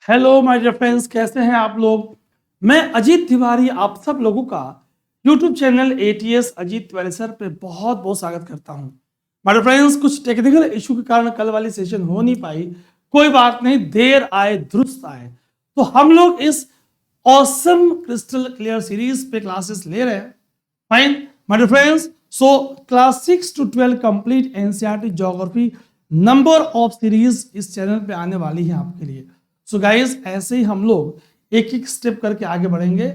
Hello my dear friends, कैसे हैं आप लोग। मैं अजीत तिवारी आप सब लोगों का YouTube channel ATS Ajit Tiwari sir पे बहुत बहुत स्वागत करता हूं। माय डियर फ्रेंड्स, कुछ टेक्निकल इशू के कारण कल वाली सेशन हो नहीं पाई। कोई बात नहीं, देर आए दुरुस्त आए। तो हम लोग इस ऑसम क्रिस्टल क्लियर सीरीज पे क्लासेस ले रहे हैं। Fine my dear friends, so class 6 to 12 complete NCERT geography number of series इस चैनल पे आने वाली है आपके लिए। सो गाइस, ऐसे ही हम लोग एक एक स्टेप करके आगे बढ़ेंगे।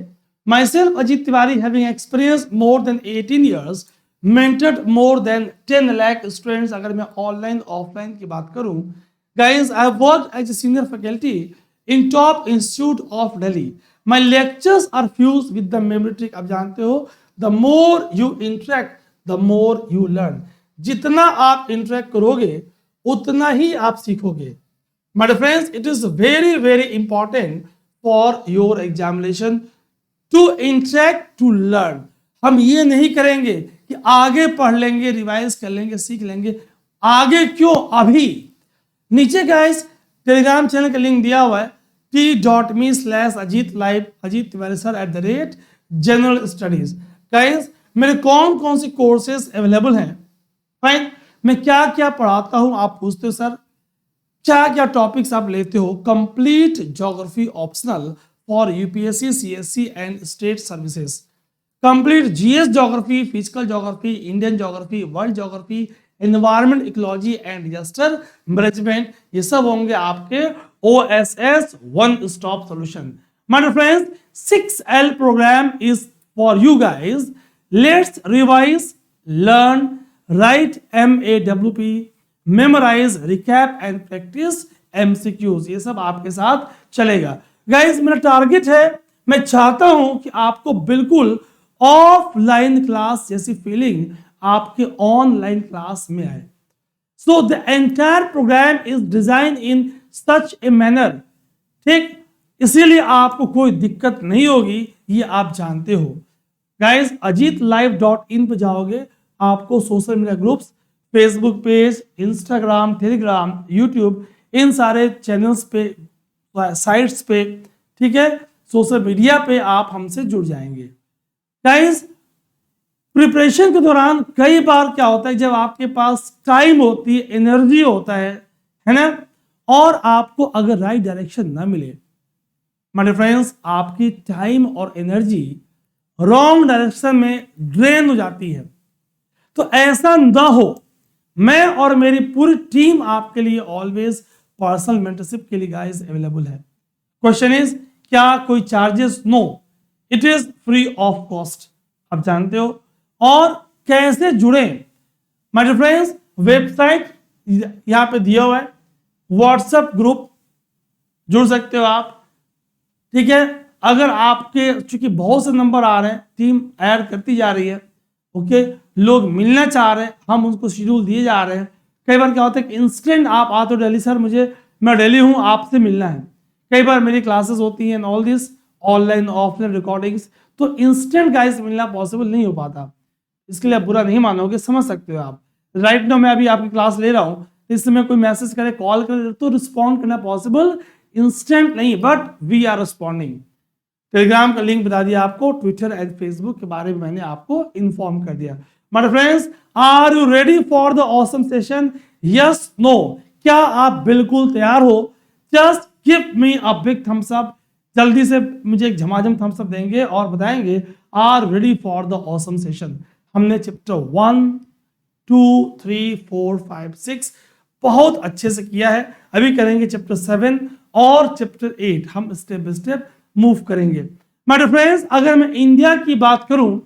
Myself Ajit Tiwari, having experience more than 18 years, mentored more than 10 lakh students. अगर मैं ऑनलाइन ऑफलाइन की बात करूं, guys I have worked as a senior faculty in top institute of Delhi. My lectures are fuse with the memory trick. आप जानते हो, the more you interact the more you learn. जितना आप इंटरेक्ट करोगे उतना ही आप सीखोगे। My dear friends, it is very important for your examination to interact to learn। हम ये नहीं करेंगे कि आगे पढ़ लेंगे, रिवाइज कर लेंगे, सीख लेंगे। आगे क्यों, अभी। नीचे गाइस टेलीग्राम चैनल का लिंक दिया हुआ है t.me/अजीत live Ajit Tiwari sir @general studies. Guys मेरे कौन कौन से कोर्सेज अवेलेबल हैं, फाइन, मैं क्या क्या पढ़ाता हूं। आप पूछते हो सर क्या क्या टॉपिक्स आप लेते हो। Complete geography optional for UPSC, CSC and state services. Complete GS geography, physical geography, Indian geography, world geography, environment ecology and disaster management. ये सब होंगे आपके OSS one stop solution. My dear friends, 6L programme is for you guys. Let's revise, learn, write MAWP, memorise, recap and practise MCQs। ये सब आपके साथ चलेगा। Guys मेरा टारगेट है, मैं चाहता हूं कि आपको बिल्कुल ऑफलाइन क्लास जैसी फीलिंग आपके ऑनलाइन क्लास में आए। So the entire programme is design in such a manner, ठीक, इसीलिए आपको कोई दिक्कत नहीं होगी, ये आप जानते हो। गाइस ajitlive.in पे जाओगे, आपको social media groups, Facebook page, Instagram, Telegram, YouTube, इन सारे चैनल्स पे, साइट्स पे, ठीक है, सोशल मीडिया पे आप हमसे जुड़ जाएंगे। गाइस प्रिपरेशन के दौरान कई बार क्या होता है, जब आपके पास टाइम होती है, एनर्जी होता है ना, और आपको अगर राइट डायरेक्शन ना मिले, माय डियर फ्रेंड्स, आपकी टाइम और एनर्जी रॉन्ग डायरेक्शन में ड्रेन हो जाती है। तो ऐसा ना हो, मैं और मेरी पूरी टीम आपके लिए ऑलवेज पर्सनल मेंटरशिप के लिए गाइस अवेलेबल है। क्वेश्चन इज, क्या कोई charges? No, it is free of cost. आप जानते हो। और कैसे जुड़े, माय डियर फ्रेंड्स, वेबसाइट यहां पे दिया हुआ है, व्हाट्सएप ग्रुप जुड़ सकते हो आप, ठीक है। अगर आपके चूंकि बहुत से नंबर आ रहे हैं, टीम ऐड करती जा रही है, ओके, लोग मिलना चाह रहे हैं, हम उनको शेड्यूल दिए जा रहे हैं। कई बार क्या होता है कि इंस्टेंट आप आते हो दिल्ली, सर मैं दिल्ली हूं, आपसे मिलना है। कई बार मेरी क्लासेस होती हैं all this online offline recordings, तो इंस्टेंट गाइस मिलना पॉसिबल नहीं हो पाता। इसके लिए आप बुरा नहीं मानोगे, समझ सकते हो आप। राइट नाउ मैं अभी आपकी क्लास ले रहा हूँ, इस समय कोई मैसेज करे, कॉल करे, तो रिस्पॉन्ड करना पॉसिबल इंस्टेंट नहीं, but we are responding. Telegram का लिंक बता दिया आपको, ट्विटर एंड फेसबुक के बारे में मैंने आपको इन्फॉर्म कर दिया। My friends, are you ready for the awesome session? Yes, no? क्या आप बिल्कुल तैयार हो? Just give me a big thumbs up. जल्दी से मुझे एक झमाझम थम्स अप देंगे और बताएंगे are ready for the awesome session. हमने चैप्टर 1, 2, 3, 4, 5, 6 बहुत अच्छे से किया है। अभी करेंगे चैप्टर 7 और चैप्टर 8। हम स्टेप बाय स्टेप मूव करेंगे। माय डियर फ्रेंड्स, अगर मैं इंडिया की बात करूं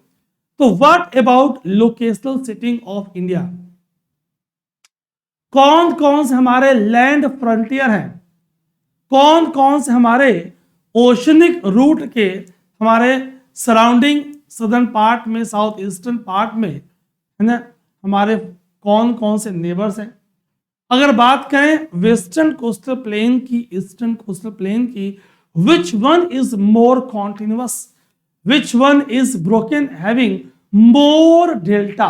तो what about locational setting of India? कौन कौन से हमारे लैंड फ्रंटियर हैं, कौन कौन से हमारे ओशनिक रूट के हमारे सराउंडिंग सदर्न पार्ट में, साउथ ईस्टर्न पार्ट में, है ना, हमारे कौन कौन से नेबर्स हैं। अगर बात करें वेस्टर्न कोस्टल प्लेन की, ईस्टर्न कोस्टल प्लेन की, which one is more continuous, which one is broken, having more delta?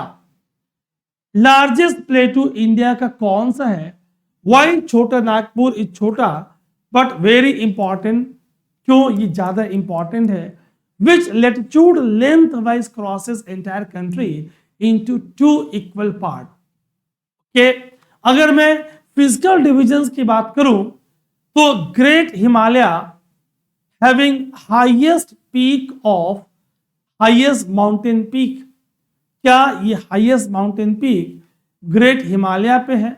Largest plateau India का कौन सा है? वाई छोटा नागपुर इज छोटा बट वेरी इंपॉर्टेंट, क्यों ये ज्यादा इंपॉर्टेंट है, which latitude lengthwise crosses entire country into two equal part. के अगर मैं फिजिकल डिविजन्स की बात करूं तो great Himalaya having highest peak of highest mountain peak, क्या ये highest mountain peak great Himalaya पे है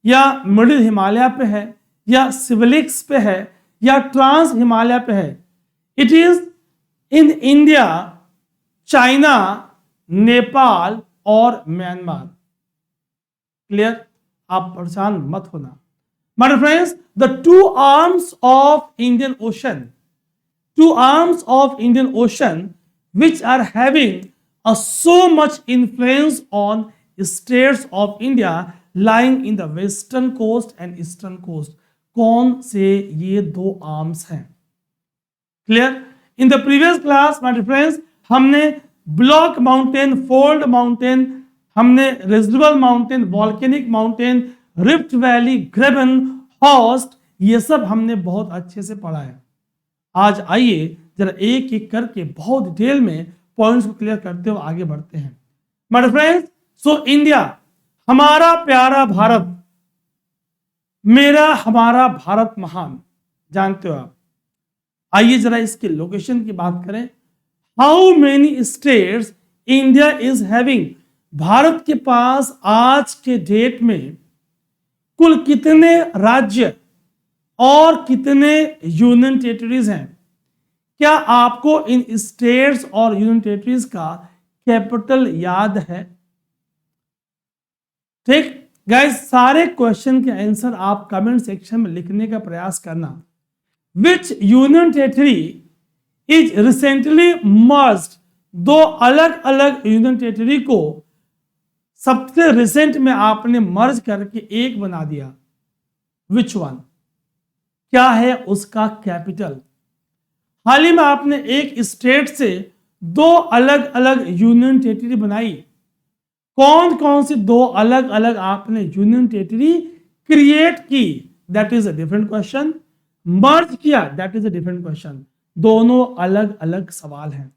या मिडिल हिमालय पे है या सिविलिक्स पे है या ट्रांस हिमालय पे है? It is in India, China, Nepal और म्यांमार। क्लियर? आप परेशान मत होना। My dear friends, the two arms of Indian Ocean, which are having so much influence on states of India lying in the western coast and eastern coast. कौन से ये दो arms हैं? Clear? In the previous class my dear friends हमने block mountain, fold mountain, हमने residual mountain, volcanic mountain, rift valley, graben, horst, ये सब हमने बहुत अच्छे से पढ़ा है। आज आइए जरा एक एक करके बहुत डिटेल में पॉइंट्स को क्लियर करते हुए आगे बढ़ते हैं। My dear friends, so India, हमारा प्यारा भारत, मेरा हमारा भारत महान, जानते हो आप। आइए जरा इसके लोकेशन की बात करें। How many states India is having, Bharat के पास आज के डेट में कुल कितने राज्य और कितने यूनियन टेरिटरीज हैं? क्या आपको इन स्टेट्स और यूनियन टेरिटरीज का कैपिटल याद है? ठीक गाइस, सारे क्वेश्चन के आंसर आप कमेंट सेक्शन में लिखने का प्रयास करना। विच union territory is recently merged, दो अलग अलग यूनियन टेरिटरी को सबसे रिसेंट में आपने मर्ज करके एक बना दिया। Which one? क्या है उसका कैपिटल? हाल ही में आपने एक स्टेट से दो अलग अलग यूनियन टेरिटरी बनाई। कौन कौन सी दो अलग अलग आपने यूनियन टेरिटरी क्रिएट की? That is a different question. Merge किया, that is a different question. दोनों अलग अलग सवाल हैं।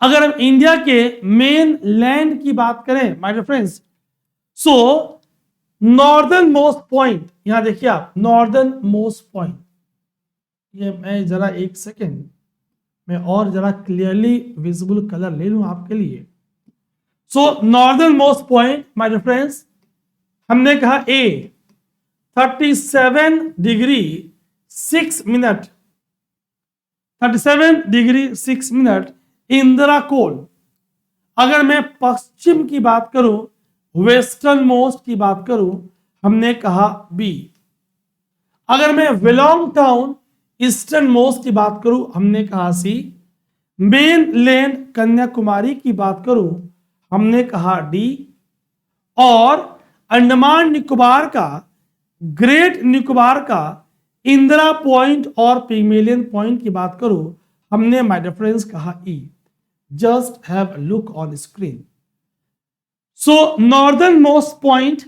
अगर हम इंडिया के मेन लैंड की बात करें my dear friends, so northern most point, यहां देखिए आप, नॉर्दर्न मोस्ट पॉइंट, ये मैं जरा एक सेकेंड मैं और जरा क्लियरली विजिबल कलर ले लूं आपके लिए। So northern most point my dear friends, हमने कहा A 37 degree 6 minute, 37 degree 6 minute Indira Col. अगर मैं पश्चिम की बात करूं, वेस्टर्न मोस्ट की बात करूं, हमने कहा बी। अगर मैं वेलोंग टाउन ईस्टर्न मोस्ट की बात करूं, हमने कहा सी। मेन लैंड कन्याकुमारी की बात करूं, हमने कहा डी। और अंडमान निकोबार का, ग्रेट निकोबार का इंदिरा पॉइंट और पिग्मेलियन पॉइंट की बात करूं, हमने माय डियर फ्रेंड्स कहा E. Just have a look on screen. So northern most point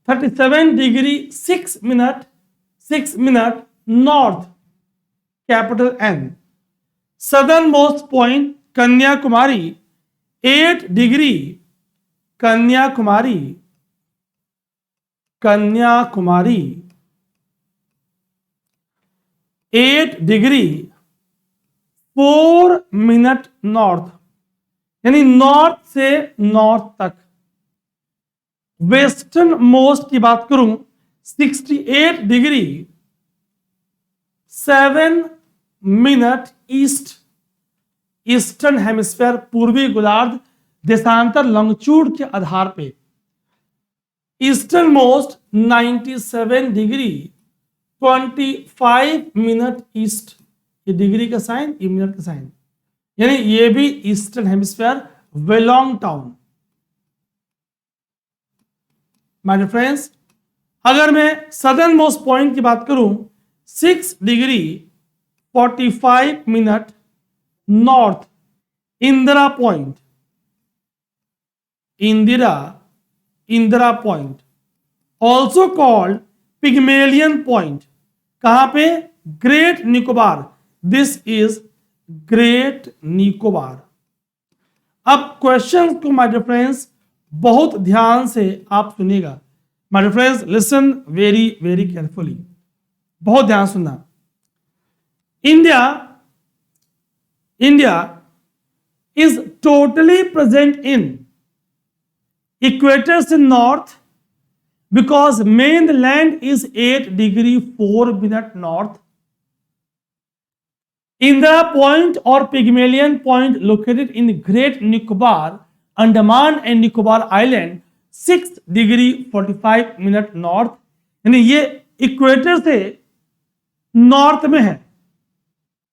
37 degree 6 minute north, capital N. Southernmost point Kanyakumari 8 degree, Kanyakumari 8 degree 4 minute north, यानी नॉर्थ से north तक। Westernmost की बात करूं 68 degree 7 minute east, eastern hemisphere, पूर्वी गोलार्ध देशांतर longitude के आधार पे। Easternmost 97 degree 25 minute east, ये डिग्री का साइन, ये मिनट का साइन, यानी ये भी eastern hemisphere, Walong town. My dear friends, अगर मैं सदर्न मोस्ट पॉइंट की बात करूं 6 degree 45 minute north, Indira point, Indira point, also called Pygmalion point. कहां पे? Great Nicobar. This is great Nicobar. अब क्वेश्चन को माय डियर फ्रेंड्स बहुत ध्यान से आप सुनिएगा। My dear friends listen very very carefully, बहुत ध्यान सुनना। India is totally present in equator से north because mainland is 8 degree 4 minute north. Indira Point or Pygmalion Point located in Great Nicobar, Andaman and Nicobar Island 6 degree 45 minute north. यानी ये equator से north में है।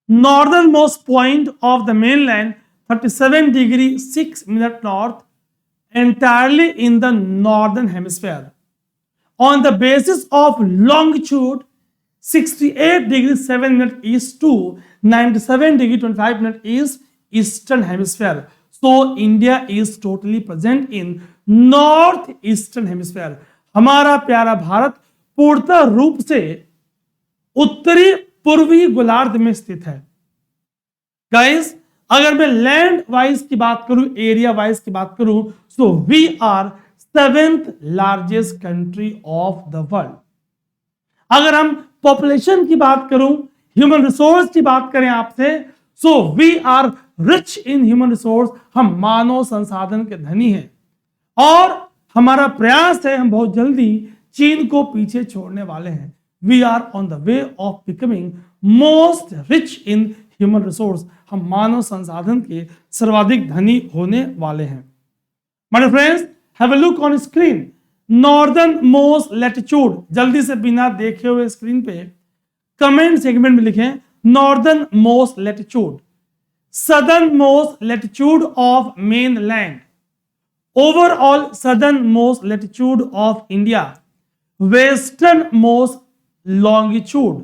Northern most point of the mainland 37 degree 6 minute north, entirely in the northern hemisphere. On the basis of longitude 68 degree 7 minute east to 97 degree 25 minute east, eastern hemisphere. So India is totally present in northeastern hemisphere. हमारा प्यारा भारत पूर्णतः रूप से उत्तरी पूर्वी गोलार्ध में स्थित है। गाइस, अगर मैं लैंड वाइज की बात करूं, एरिया वाइज की बात करूं, so we are 7th largest country of the world. अगर हम पॉपुलेशन की बात करूं, ह्यूमन रिसोर्स की बात करें आपसे, so we are rich in human resource. हम मानव संसाधन के धनी हैं और हमारा प्रयास है, हम बहुत जल्दी चीन को पीछे छोड़ने वाले हैं। We are on the way of becoming most rich in human resource. हम मानव संसाधन के सर्वाधिक धनी होने वाले हैं। My friends, have a look on screen. Northern most latitude, जल्दी से बिना देखे हुए स्क्रीन पे कमेंट सेगमेंट में लिखें northern most latitude, southern most latitude of mainland, overall southern most latitude of India, western most longitude,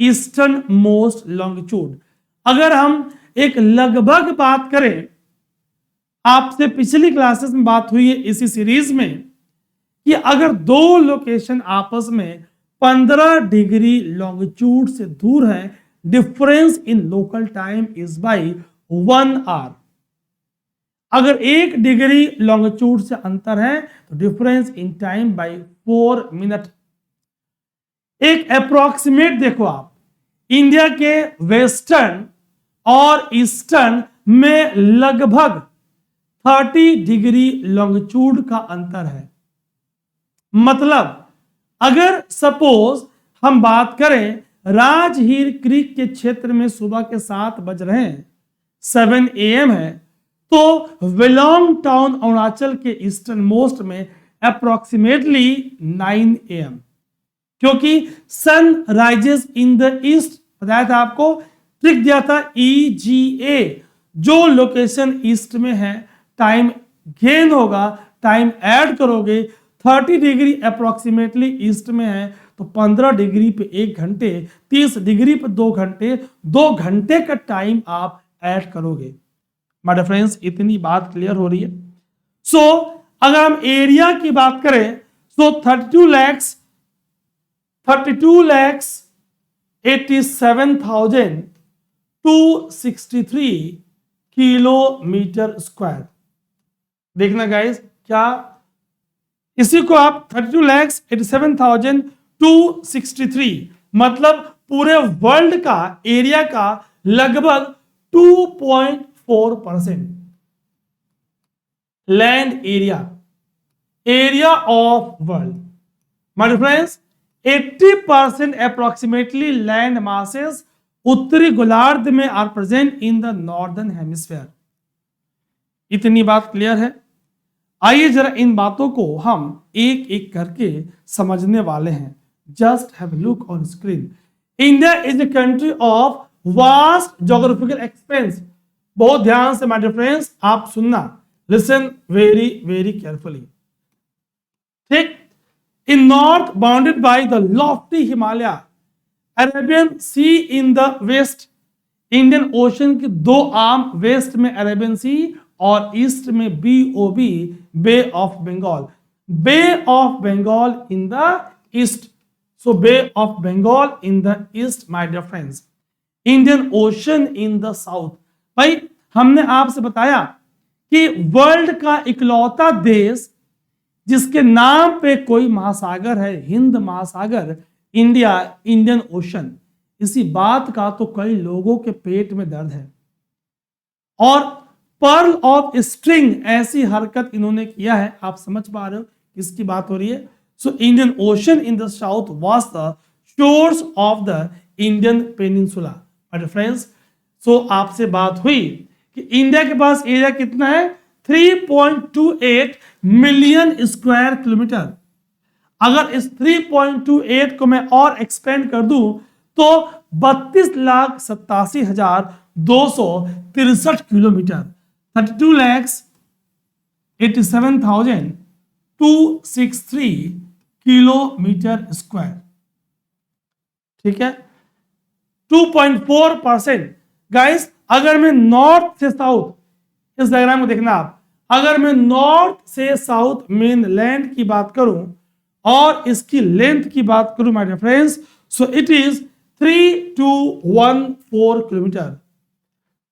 eastern most longitude. अगर हम एक लगभग बात करें, आपसे पिछली क्लासेस में बात हुई है इसी सीरीज में कि अगर दो लोकेशन आपस में 15 डिग्री लॉन्गिट्यूड से दूर है, difference in local time is by 1 hour. अगर 1 डिग्री लॉन्गिट्यूड से अंतर है तो difference in time by 4 minute. एक अप्रोक्सीमेट देखो आप, इंडिया के वेस्टर्न और ईस्टर्न में लगभग 30 डिग्री लॉन्गिट्यूड का अंतर है। मतलब अगर सपोज हम बात करें राजहीर क्रीक के क्षेत्र में सुबह के 7 बज रहे हैं, 7 AM है, तो वेलोंग टाउन अरुणाचल के ईस्टर्न मोस्ट में अप्रोक्सीमेटली 9 AM, क्योंकि sun rises in the east. बताया था आपको, ट्रिक दिया था EGA, जो लोकेशन ईस्ट में है टाइम गेन होगा, टाइम ऐड करोगे। 30 डिग्री अप्रोक्सीमेटली ईस्ट में है तो 15 डिग्री पे 1 घंटे, 30 डिग्री पे 2 घंटे, 2 घंटे का टाइम आप ऐड करोगे। माय डियर फ्रेंड्स, इतनी बात क्लियर हो रही है। सो अगर हम एरिया की बात करें, सो 32 lakhs 87,263 किलोमीटर स्क्वायर। देखना गाइस, क्या इसी को आप 32,87,263 मतलब पूरे वर्ल्ड का एरिया का लगभग 2.4% land area of world. My friends, 80% approximately land masses उत्तरी गोलार्ध में are present in the northern hemisphere. इतनी बात क्लियर है। आइए जरा इन बातों को हम एक एक करके समझने वाले हैं। Just have a look on screen. India is a country of vast geographical expanse. बहुत ध्यान से माय डियर फ्रेंड्स आप सुनना, लिसन वेरी वेरी केयरफुली। ठीक, in north bounded by the lofty Himalaya, Arabian sea in the west, Indian ocean के दो arm, west में Arabian sea और ईस्ट में BOB, bay of Bengal, bay of Bengal in the east. So bay of Bengal in the east my dear friends, Indian ocean in the south. भाई हमने आपसे बताया कि वर्ल्ड का इकलौता देश जिसके नाम पे कोई महासागर है, हिंद महासागर, इंडिया, इंडियन ओशन। इसी बात का तो कई लोगों के पेट में दर्द है। और पर्ल ऑफ स्ट्रिंग ऐसी हरकत इन्होंने किया है, आप समझ पा रहे हो किसकी बात हो रही है। So Indian ocean in the south was the shores of the Indian peninsula. But friends, so आपसे बात हुई कि इंडिया के पास एरिया कितना है, 3.28 मिलियन स्क्वायर किलोमीटर। अगर इस 3.28 को मैं और एक्सपेंड कर दूं तो 32,87,263 किलोमीटर, 32,87,263 किलोमीटर स्क्वायर। ठीक है, 2.4%। गाइस अगर मैं नॉर्थ से साउथ, इस डायग्राम को देखना आप, अगर मैं नॉर्थ से साउथ मेन लैंड की बात करूं और इसकी लेंथ की बात करूं my dear friends, so it is 3214 kilometre,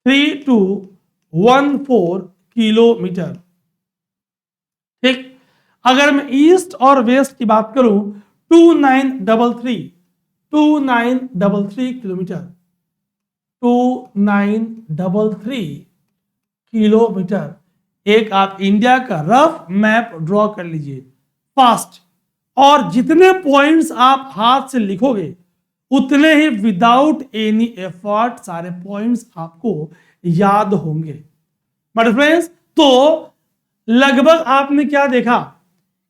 3214 kilometre. ठीक, अगर मैं ईस्ट और वेस्ट की बात करूं 2933 किलोमीटर, 2933 किलोमीटर। एक आप इंडिया का रफ मैप ड्रॉ कर लीजिए फास्ट, और जितने पॉइंट्स आप हाथ से लिखोगे उतने ही विदाउट एनी एफर्ट सारे पॉइंट्स आपको याद होंगे। बट फ्रेंड्स, तो लगभग आपने क्या देखा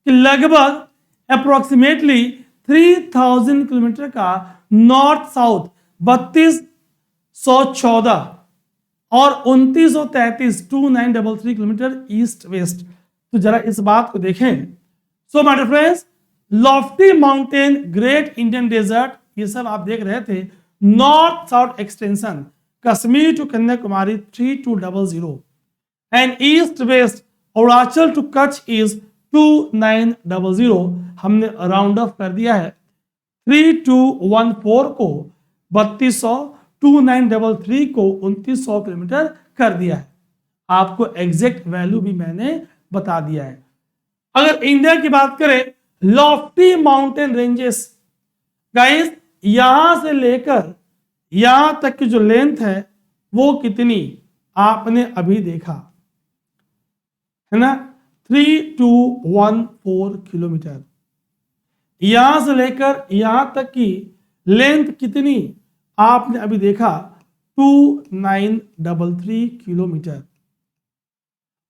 कि लगभग अप्रोक्सीमेटली 3000 किलोमीटर का नॉर्थ साउथ, 3214 और 2933 2933 किलोमीटर ईस्ट वेस्ट। तो जरा इस बात को देखें। So my dear friends, lofty mountain, great Indian desert, ये सब आप देख रहे थे। North south extension, Kashmir to Kanyakumari 3200 and east west Arunachal to Kutch is 2900। हमने राउंड ऑफ कर दिया है, 3214 को 3200, 2933 को 2900 किलोमीटर कर दिया है। आपको एग्जैक्ट वैल्यू भी मैंने बता दिया है। अगर इंडिया की बात करें, लॉफ्टी माउंटेन रेंजेस, गाइस यहां से लेकर यहां तक की जो लेंथ है वो कितनी आपने अभी देखा है ना, 3214 किलोमीटर। यहां से लेकर यहां तक की लेंथ कितनी आपने अभी देखा, 2933 किलोमीटर।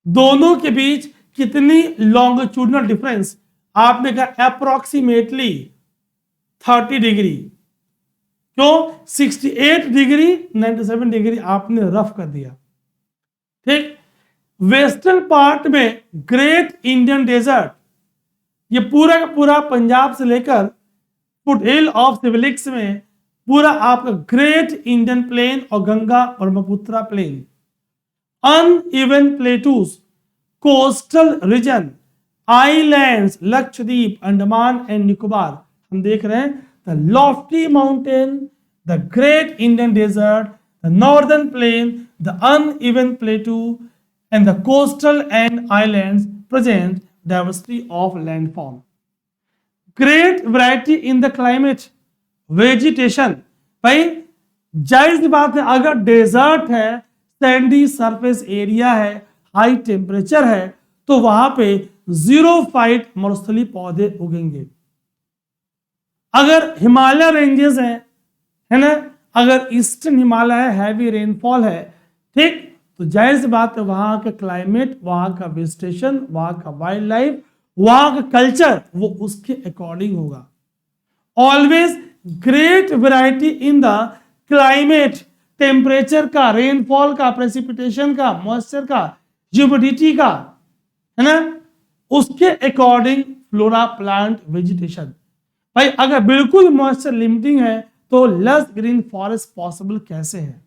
दोनों के बीच कितनी लॉन्गिट्यूडनल डिफरेंस आपने कहा, अप्रोक्सीमेटली 30 डिग्री। क्यों, 68 डिग्री 97 डिग्री आपने रफ कर दिया। ठीक, वेस्टर्न पार्ट में ग्रेट इंडियन डेजर्ट, ये पूरा का पूरा पंजाब से लेकर फुटहिल ऑफ सिविलिक्स में पूरा आपका ग्रेट इंडियन प्लेन और Ganga Brahmaputra plain, uneven plateaus, coastal region, islands, Lakshadweep, Andaman and Nicobar. हम देख रहे हैं the lofty mountain, the great Indian desert, the northern plain, the uneven plateau and the coastal and islands present diversity of landform. Great variety in the climate, vegetation. भाई जाहिर सी बात है, अगर डेजर्ट है, सैंडी सरफेस एरिया है, high temperature है, तो वहां पे जीरोफाइट मरुस्थलीय पौधे उगेंगे। अगर हिमालय रेंजेस है ना, अगर ईस्टर्न हिमालय है, हैवी रेनफॉल है, ठीक, तो जाहिर सी बात है वहां का क्लाइमेट, वहां का वेजिटेशन, वहां का वाइल्ड लाइफ, वहां का कल्चर वो उसके अकॉर्डिंग होगा। Always great variety in the climate, temperature का, रेनफॉल का, प्रेसिपिटेशन का, मॉइस्चर का, ह्यूमिडिटी का, है ना, उसके अकॉर्डिंग फ्लोरा, प्लांट, वेजिटेशन। भाई अगर बिल्कुल मॉइस्चर लिमिटिंग है तो लस ग्रीन फॉरेस्ट पॉसिबल कैसे है,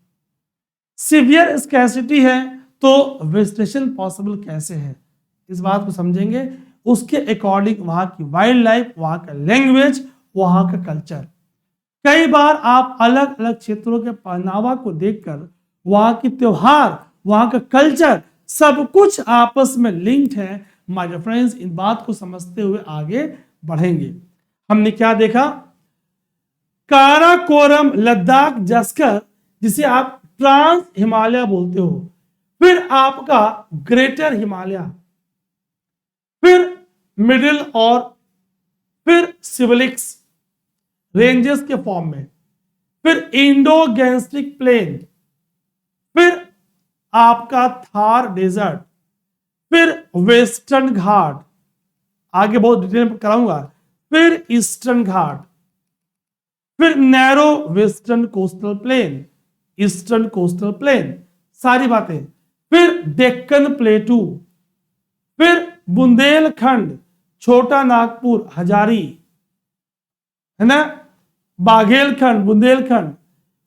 सिवियर स्कैसिटी है तो वेजिटेशन पॉसिबल कैसे है, इस बात को समझेंगे। उसके अकॉर्डिंग वहां की वाइल्ड लाइफ, वहां का लैंग्वेज, वहां का कल्चर। कई बार आप अलग अलग क्षेत्रों के पहनावा को देखकर वहां की त्योहार, वहां का कल्चर, सब कुछ आपस में लिंक्ड है। माय डियर फ्रेंड्स, इन बात को समझते हुए आगे बढ़ेंगे। हमने क्या देखा? काराकोरम लद्दाख जस्कर, जिसे आप ट्रांस हिमालय बोलते हो, फिर आपका ग्रेटर हिमालय, फिर मिडिल और फिर सिविलिक्स रेंजेस के फॉर्म में, फिर इंडो गैंस्टिक प्लेन, फिर आपका थार डेजर्ट, फिर वेस्टर्न घाट, आगे बहुत डिटेल में कराऊंगा, फिर ईस्टर्न घाट, फिर narrow western coastal plain, eastern coastal plain, सारी बातें, फिर डेक्कन प्लेटू, फिर बुंदेलखंड, छोटा नागपुर, हजारी, है ना, बाघेलखंड, बुंदेलखंड,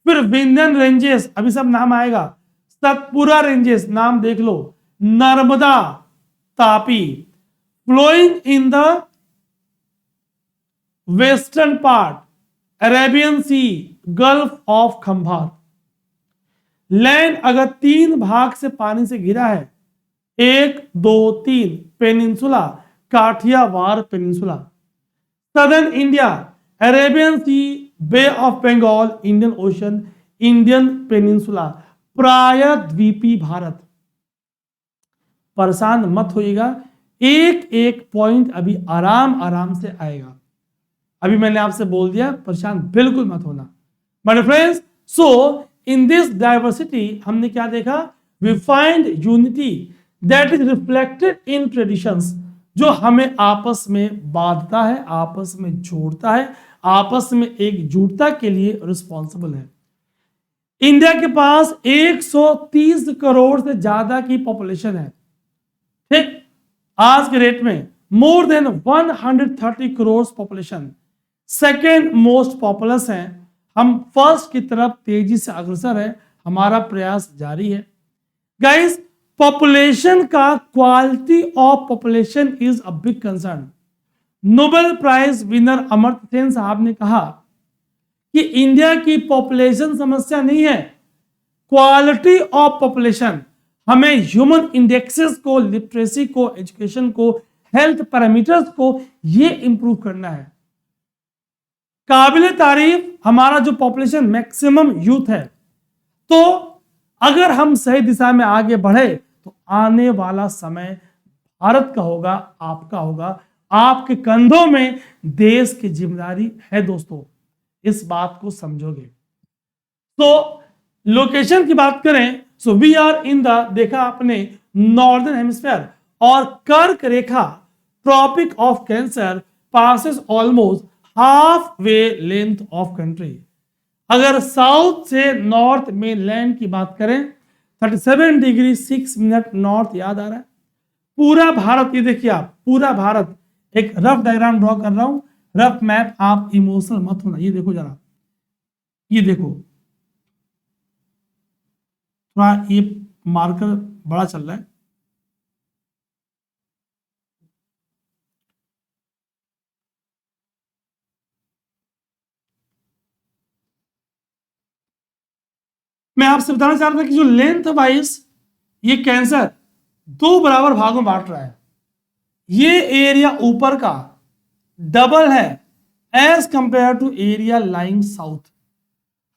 फिर विंध्यन रेंजेस, अभी सब नाम आएगा, सतपुरा रेंजेस, नाम देख लो, Narmada, Tapi, flowing in the western part, Arabian sea, gulf of Khambhat. Land अगर 3 भाग से पानी से घिरा है, 1, 2, 3, peninsula, Kathiawar peninsula. Southern India, Arabian sea, bay of Bengal, Indian ocean, Indian peninsula, प्रायद्वीपी भारत। परेशान मत होइएगा, एक एक पॉइंट अभी आराम आराम से आएगा। अभी मैंने आपसे बोल दिया, परेशान बिल्कुल मत होना। My friends, so in this diversity हमने क्या देखा? We find unity that is reflected in traditions, जो हमें आपस में बांधता है, आपस में जोड़ता है, आपस में एकजुटता के लिए रिस्पॉन्सिबल है। इंडिया के पास 130 करोड़ से ज्यादा की पॉपुलेशन है, ठीक, आज के रेट में more than 130 crore population, second most populous है। हम फर्स्ट की तरफ तेजी से अग्रसर है, हमारा प्रयास जारी है। गाइस, पॉपुलेशन का quality of population is a big concern. Nobel prize winner Amartya Sen साहब ने कहा कि इंडिया की पॉपुलेशन समस्या नहीं है, क्वालिटी ऑफ पॉपुलेशन। हमें ह्यूमन इंडेक्सेस को, लिटरेसी को, एजुकेशन को, हेल्थ पैरामीटर्स को ये इंप्रूव करना है। काबिले तारीफ हमारा जो पॉपुलेशन मैक्सिमम यूथ है, तो अगर हम सही दिशा में आगे बढ़े तो आने वाला समय भारत का होगा, आपका होगा, आपके कंधों में देश की जिम्मेदारी है। दोस्तों, इस बात को समझोगे। तो लोकेशन की बात करें, so we are in the, देखा आपने, नॉर्दर्न हेमिस्फीयर, और कर्क रेखा, tropic of cancer, passes almost halfway length of country. अगर साउथ से नॉर्थ में लैंड की बात करें, 37 डिग्री 6 मिनट नॉर्थ, याद आ रहा है? पूरा भारत, ये देखिए आप, पूरा भारत, एक रफ डायग्राम ड्रॉ कर रहा हूं, रफ मैप, आप इमोशनल मत होना। ये देखो जरा, ये देखो, थोड़ा ये मार्कर बड़ा चल रहा है। मैं आपसे बताना चाह रहा था कि जो लेंथ वाइज ये कैंसर 2 बराबर भागों में बांट रहा है। ये एरिया ऊपर का डबल है as compare to area lying south.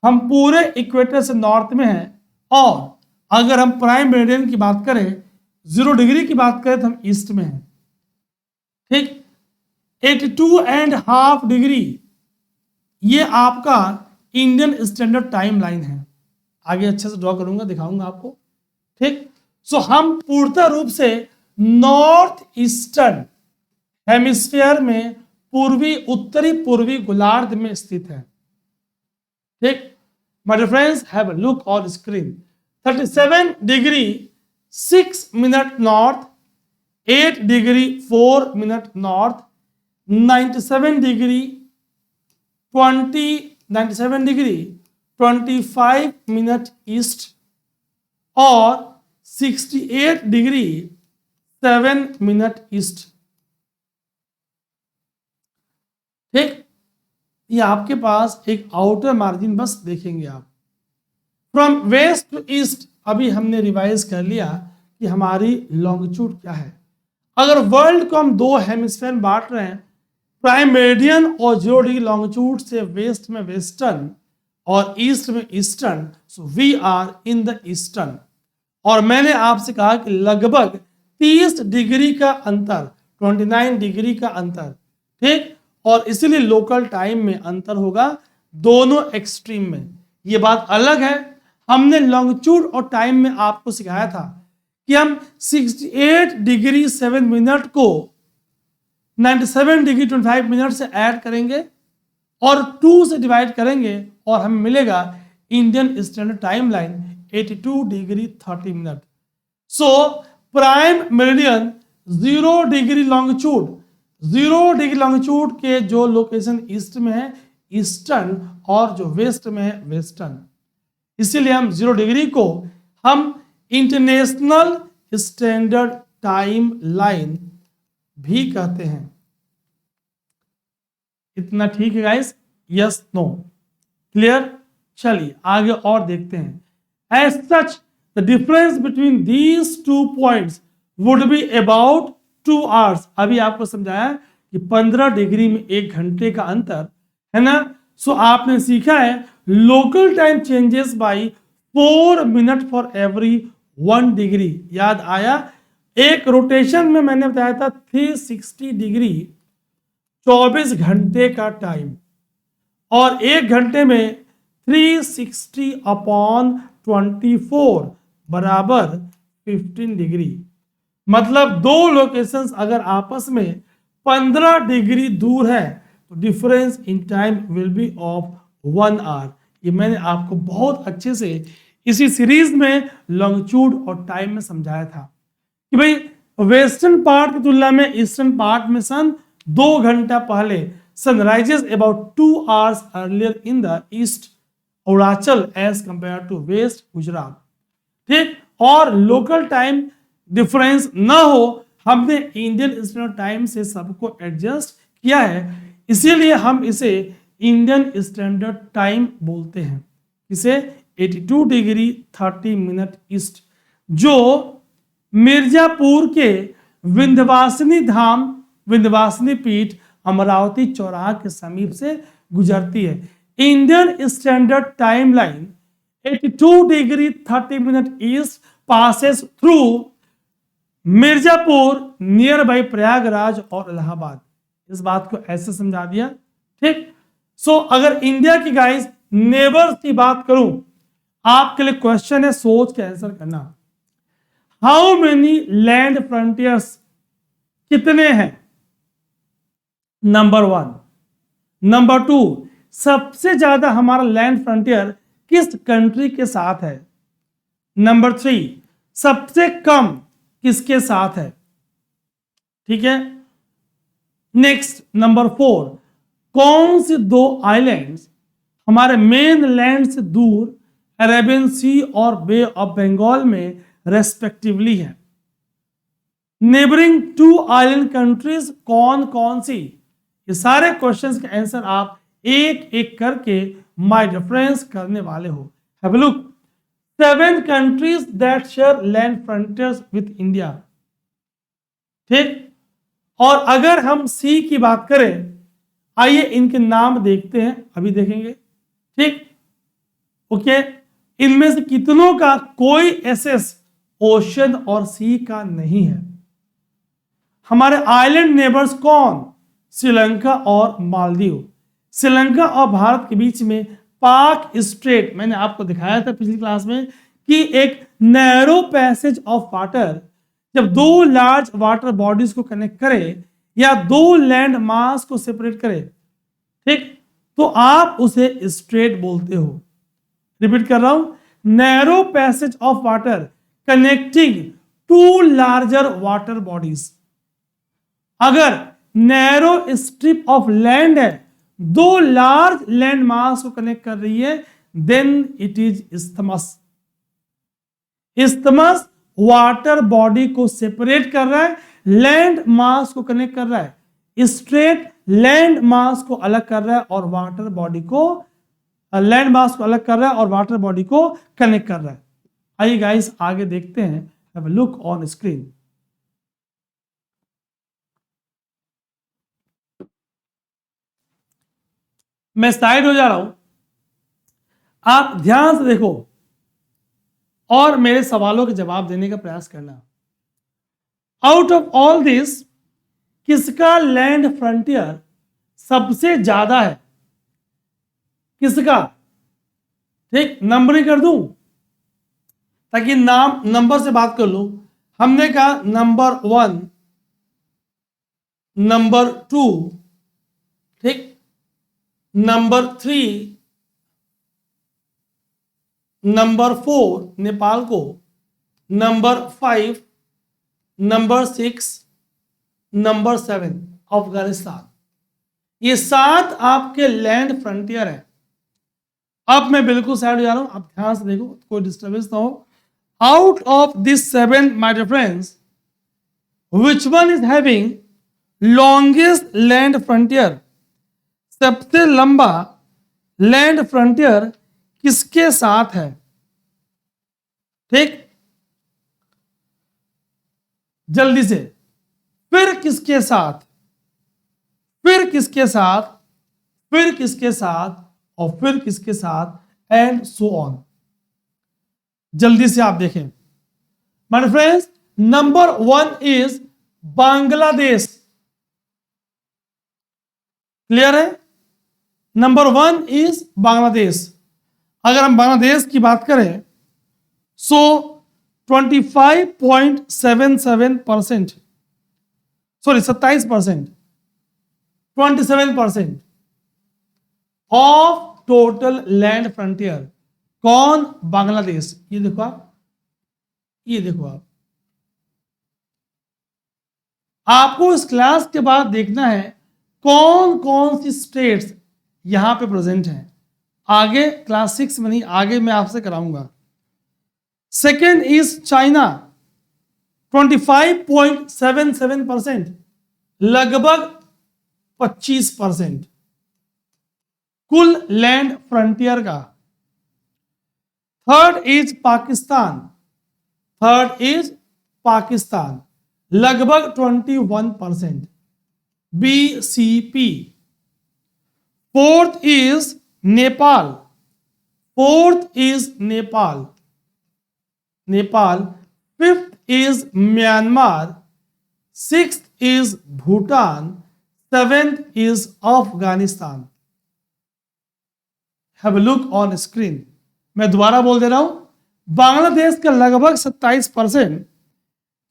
हम पूरे इक्वेटर से नॉर्थ में हैं, और अगर हम प्राइम मेरिडियन की बात करें, 0 डिग्री की बात करें, तो हम ईस्ट में हैं, ठीक। 82.5 डिग्री ये आपका इंडियन स्टैंडर्ड टाइम लाइन है। आगे अच्छे से ड्रॉ करूंगा, दिखाऊंगा आपको, ठीक। सो हम पूर्णतः रूप से नॉर्थ ईस्टर्न हेमिस्फीयर में, पूर्वी उत्तरी पूर्वी गोलार्ध में स्थित है, ठीक। My dear friends, have a look on screen. 37 degree 6 minute north, 8 degree 4 minute north, 97 degree 25 minute east, और 68 डिग्री 7 मिनट ईस्ट, ठीक। ये आपके पास एक आउटर मार्जिन बस देखेंगे आप। फ्रॉम वेस्ट टू ईस्ट अभी हमने रिवाइज कर लिया कि हमारी लॉन्गिट्यूड क्या है। अगर वर्ल्ड को हम दो हेमिस्फीयर में बांट रहे हैं, प्राइम मेरिडियन और 0 डिग्री लॉन्गिट्यूड से वेस्ट में वेस्टर्न और ईस्ट में eastern, so we are in the eastern. और मैंने आपसे कहा कि लगभग 30 डिग्री का अंतर, 29 डिग्री का अंतर, ठीक, और इसीलिए लोकल टाइम में अंतर होगा दोनों एक्सट्रीम में। ये बात अलग है, हमने लॉन्गिट्यूड और टाइम में आपको सिखाया था कि हम 68 डिग्री 7 मिनट को 97 डिग्री 25 मिनट से ऐड करेंगे और 2 से डिवाइड करेंगे और हमें मिलेगा Indian standard time line 82 degree 30 minute. So prime meridian 0 degree longitude, 0 degree longitude के जो लोकेशन ईस्ट में है ईस्टर्न और जो वेस्ट में है वेस्टर्न, इसीलिए हम 0 डिग्री को हम इंटरनेशनल स्टैंडर्ड टाइम लाइन भी कहते हैं। इतना ठीक है गाइस? Yes, no, clear? चलिए आगे और देखते हैं। As such the difference between these 2 points would be about 2 hours. अभी आपको समझाया कि 15 डिग्री में 1 घंटे का अंतर है ना। सो आपने सीखा है local time changes by 4 minute for every 1 degree. याद आया? एक रोटेशन में मैंने बताया था 360 डिग्री 24 घंटे का टाइम, और 1 घंटे में 360 अपॉन 24 बराबर 15 डिग्री। मतलब दो लोकेशंस अगर आपस में 15 डिग्री दूर है तो difference in time will be of 1 hour. ये मैंने आपको बहुत अच्छे से इसी सीरीज में लॉन्गिट्यूड और टाइम में समझाया था कि भाई वेस्टर्न पार्ट की तुलना में ईस्टर्न पार्ट में सन 2 घंटा पहले sun rises about 2 hours earlier in the east Arunachal as compare to west Gujarat, ठीक। और लोकल टाइम डिफरेंस ना हो, हमने इंडियन स्टैंडर्ड टाइम से सबको एडजस्ट किया है, इसीलिए हम इसे इंडियन स्टैंडर्ड टाइम बोलते हैं। इसे 82 डिग्री 30 मिनट ईस्ट, जो मिर्जापुर के विंध्यवासिनी धाम, विंध्यवासिनी पीठ, अमरावती चौराहा के समीप से गुजरती है। Indian standard time line 82 degree 30 minute east passes through Mirzapur near by Prayagraj और इलाहाबाद। इस बात को ऐसे समझा दिया, ठीक। सो अगर इंडिया की गाइस नेबर्स की बात करूं, आपके लिए क्वेश्चन है, सोच के आंसर करना। हाउ मेनी लैंड फ्रंटियर्स, कितने हैं? नंबर 1। नंबर 2, सबसे ज्यादा हमारा लैंड फ्रंटियर किस कंट्री के साथ है? नंबर 3, सबसे कम किसके साथ है? ठीक है। नेक्स्ट नंबर 4, कौन से 2 आइलैंड्स हमारे मेन लैंड से दूर अरेबियन सी और बे ऑफ बंगाल में रेस्पेक्टिवली है? नेबरिंग 2 आइलैंड कंट्रीज कौन कौन सी? ये सारे क्वेश्चंस के आंसर आप एक एक करके माय रेफरेंस करने वाले हो। Have a look. 7 countries that share land frontiers with India, ठीक। और अगर हम सी की बात करें, आइए इनके नाम देखते हैं, अभी देखेंगे, ठीक। ओके, इनमें से कितनों का कोई एसएस ओशन और सी का नहीं है? हमारे आइलैंड नेबर्स कौन? श्रीलंका और मालदीव। श्रीलंका और भारत के बीच में पाक स्ट्रेट, मैंने आपको दिखाया था पिछली क्लास में कि एक नैरो पैसेज ऑफ वाटर जब 2 लार्ज वाटर बॉडीज को कनेक्ट करे या 2 लैंड मास को सेपरेट करे, ठीक, तो आप उसे स्ट्रेट बोलते हो। रिपीट कर रहा हूं, narrow passage of water connecting 2 larger water bodies. अगर नैरो स्ट्रिप ऑफ लैंड है, 2 लार्ज लैंड मास को कनेक्ट कर रही है, then it is isthmus. Isthmus water body को सेपरेट कर रहा है, लैंड मास को कनेक्ट कर रहा है। स्ट्रेट लैंड मास को अलग कर रहा है और वाटर बॉडी को, लैंड मास को अलग कर रहा है और वाटर बॉडी को कनेक्ट कर रहा है। आइए गाइस आगे देखते हैं, have a look on screen. मैं साइड हो जा रहा हूं, आप ध्यान से देखो और मेरे सवालों के जवाब देने का प्रयास करना। आउट ऑफ ऑल दिस, किसका लैंड फ्रंटियर सबसे ज्यादा है? किसका? ठीक, नंबरिंग कर दूं ताकि नाम नंबर से बात कर लूं। हमने कहा नंबर 1, नंबर 2, ठीक, नंबर 3, नंबर 4 नेपाल को, नंबर 5, नंबर 6, नंबर 7 अफगानिस्तान। ये 7 आपके लैंड फ्रंटियर है। अब मैं बिल्कुल साइड हो जा रहा हूं, आप ध्यान से देखो, कोई डिस्टर्बेंस ना हो। Out of this 7 my dear friends, which one is having longest land frontier? सबसे लंबा लैंड फ्रंटियर किसके साथ है? ठीक, जल्दी से, फिर किसके साथ, फिर किसके साथ, फिर किसके साथ और फिर किसके साथ, एंड सो ऑन। जल्दी से आप देखें my friends. Number 1 is Bangladesh, clear है? Number 1 is Bangladesh. अगर हम बांग्लादेश की बात करें so 25.77%, sorry 27%, 27% of total land frontier. कौन? बांग्लादेश। ये देखो आप, ये देखो आप। आपको इस क्लास के बाद देखना है कौन कौन सी स्टेट्स यहां पे प्रेजेंट हैं। आगे क्लास 6 में नहीं, आगे मैं आपसे कराऊंगा। सेकेंड इज चाइना, 25.77%, लगभग 25% कुल लैंड फ्रंटियर का। Third is Pakistan, third is Pakistan, लगभग 21%, BCP। Fourth is Nepal, fourth is Nepal, Nepal. Fifth is Myanmar, sixth is Bhutan, seventh is Afghanistan. Have a look on screen. मैं दोबारा बोल दे रहा हूं, बांग्लादेश का लगभग 27%,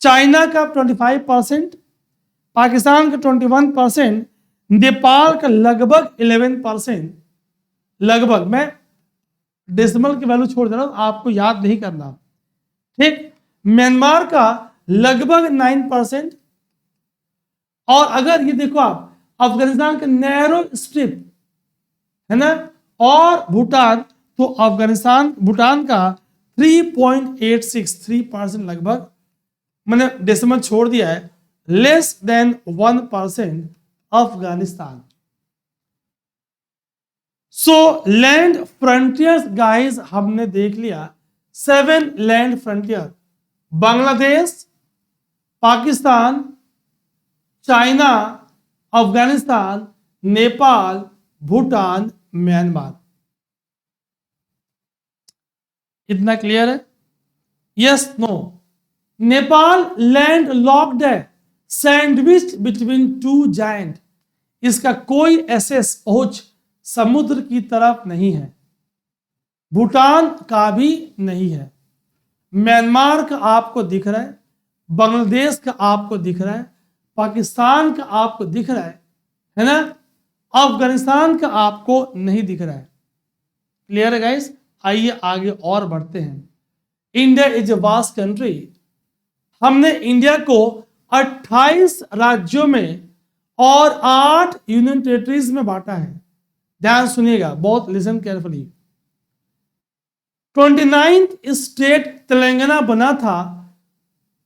चाइना का 25%, पाकिस्तान का 21%, नेपाल का लगभग 11%। लगभग, मैं डेसिमल की वैल्यू छोड़ दे रहा हूं, आपको याद नहीं करना। ठीक, म्यांमार का लगभग 9%। और अगर ये देखो आप, अफगानिस्तान का नैरो स्ट्रिप है ना, और भूटान, तो अफगानिस्तान, भूटान का 3.86, 3% लगभग, मैंने डेसिमल छोड़ दिया है, less than 1% Afghanistan. So land frontiers guys हमने देख लिया, 7 land frontier, Bangladesh, Pakistan, China, Afghanistan, Nepal, Bhutan, Myanmar. इतना क्लियर है? Yes, no? Nepal land locked है, सैंडविच बिटवीन 2 जायंट। इसका कोई एसेस पहुंच समुद्र की तरफ नहीं है। भूटान का भी नहीं है। म्यांमार का आपको दिख रहा है, बांग्लादेश का आपको दिख रहा है, पाकिस्तान का आपको दिख रहा है ना? अफगानिस्तान का आपको नहीं दिख रहा है। क्लियर है गाइस? आइए आगे और बढ़ते हैं। India is a vast country. हमने इंडिया को 28 राज्यों में और 8 यूनियन टेरिटरीज में बांटा है। ध्यान सुनिएगा, बहुत listen carefully. 29th state Telangana बना था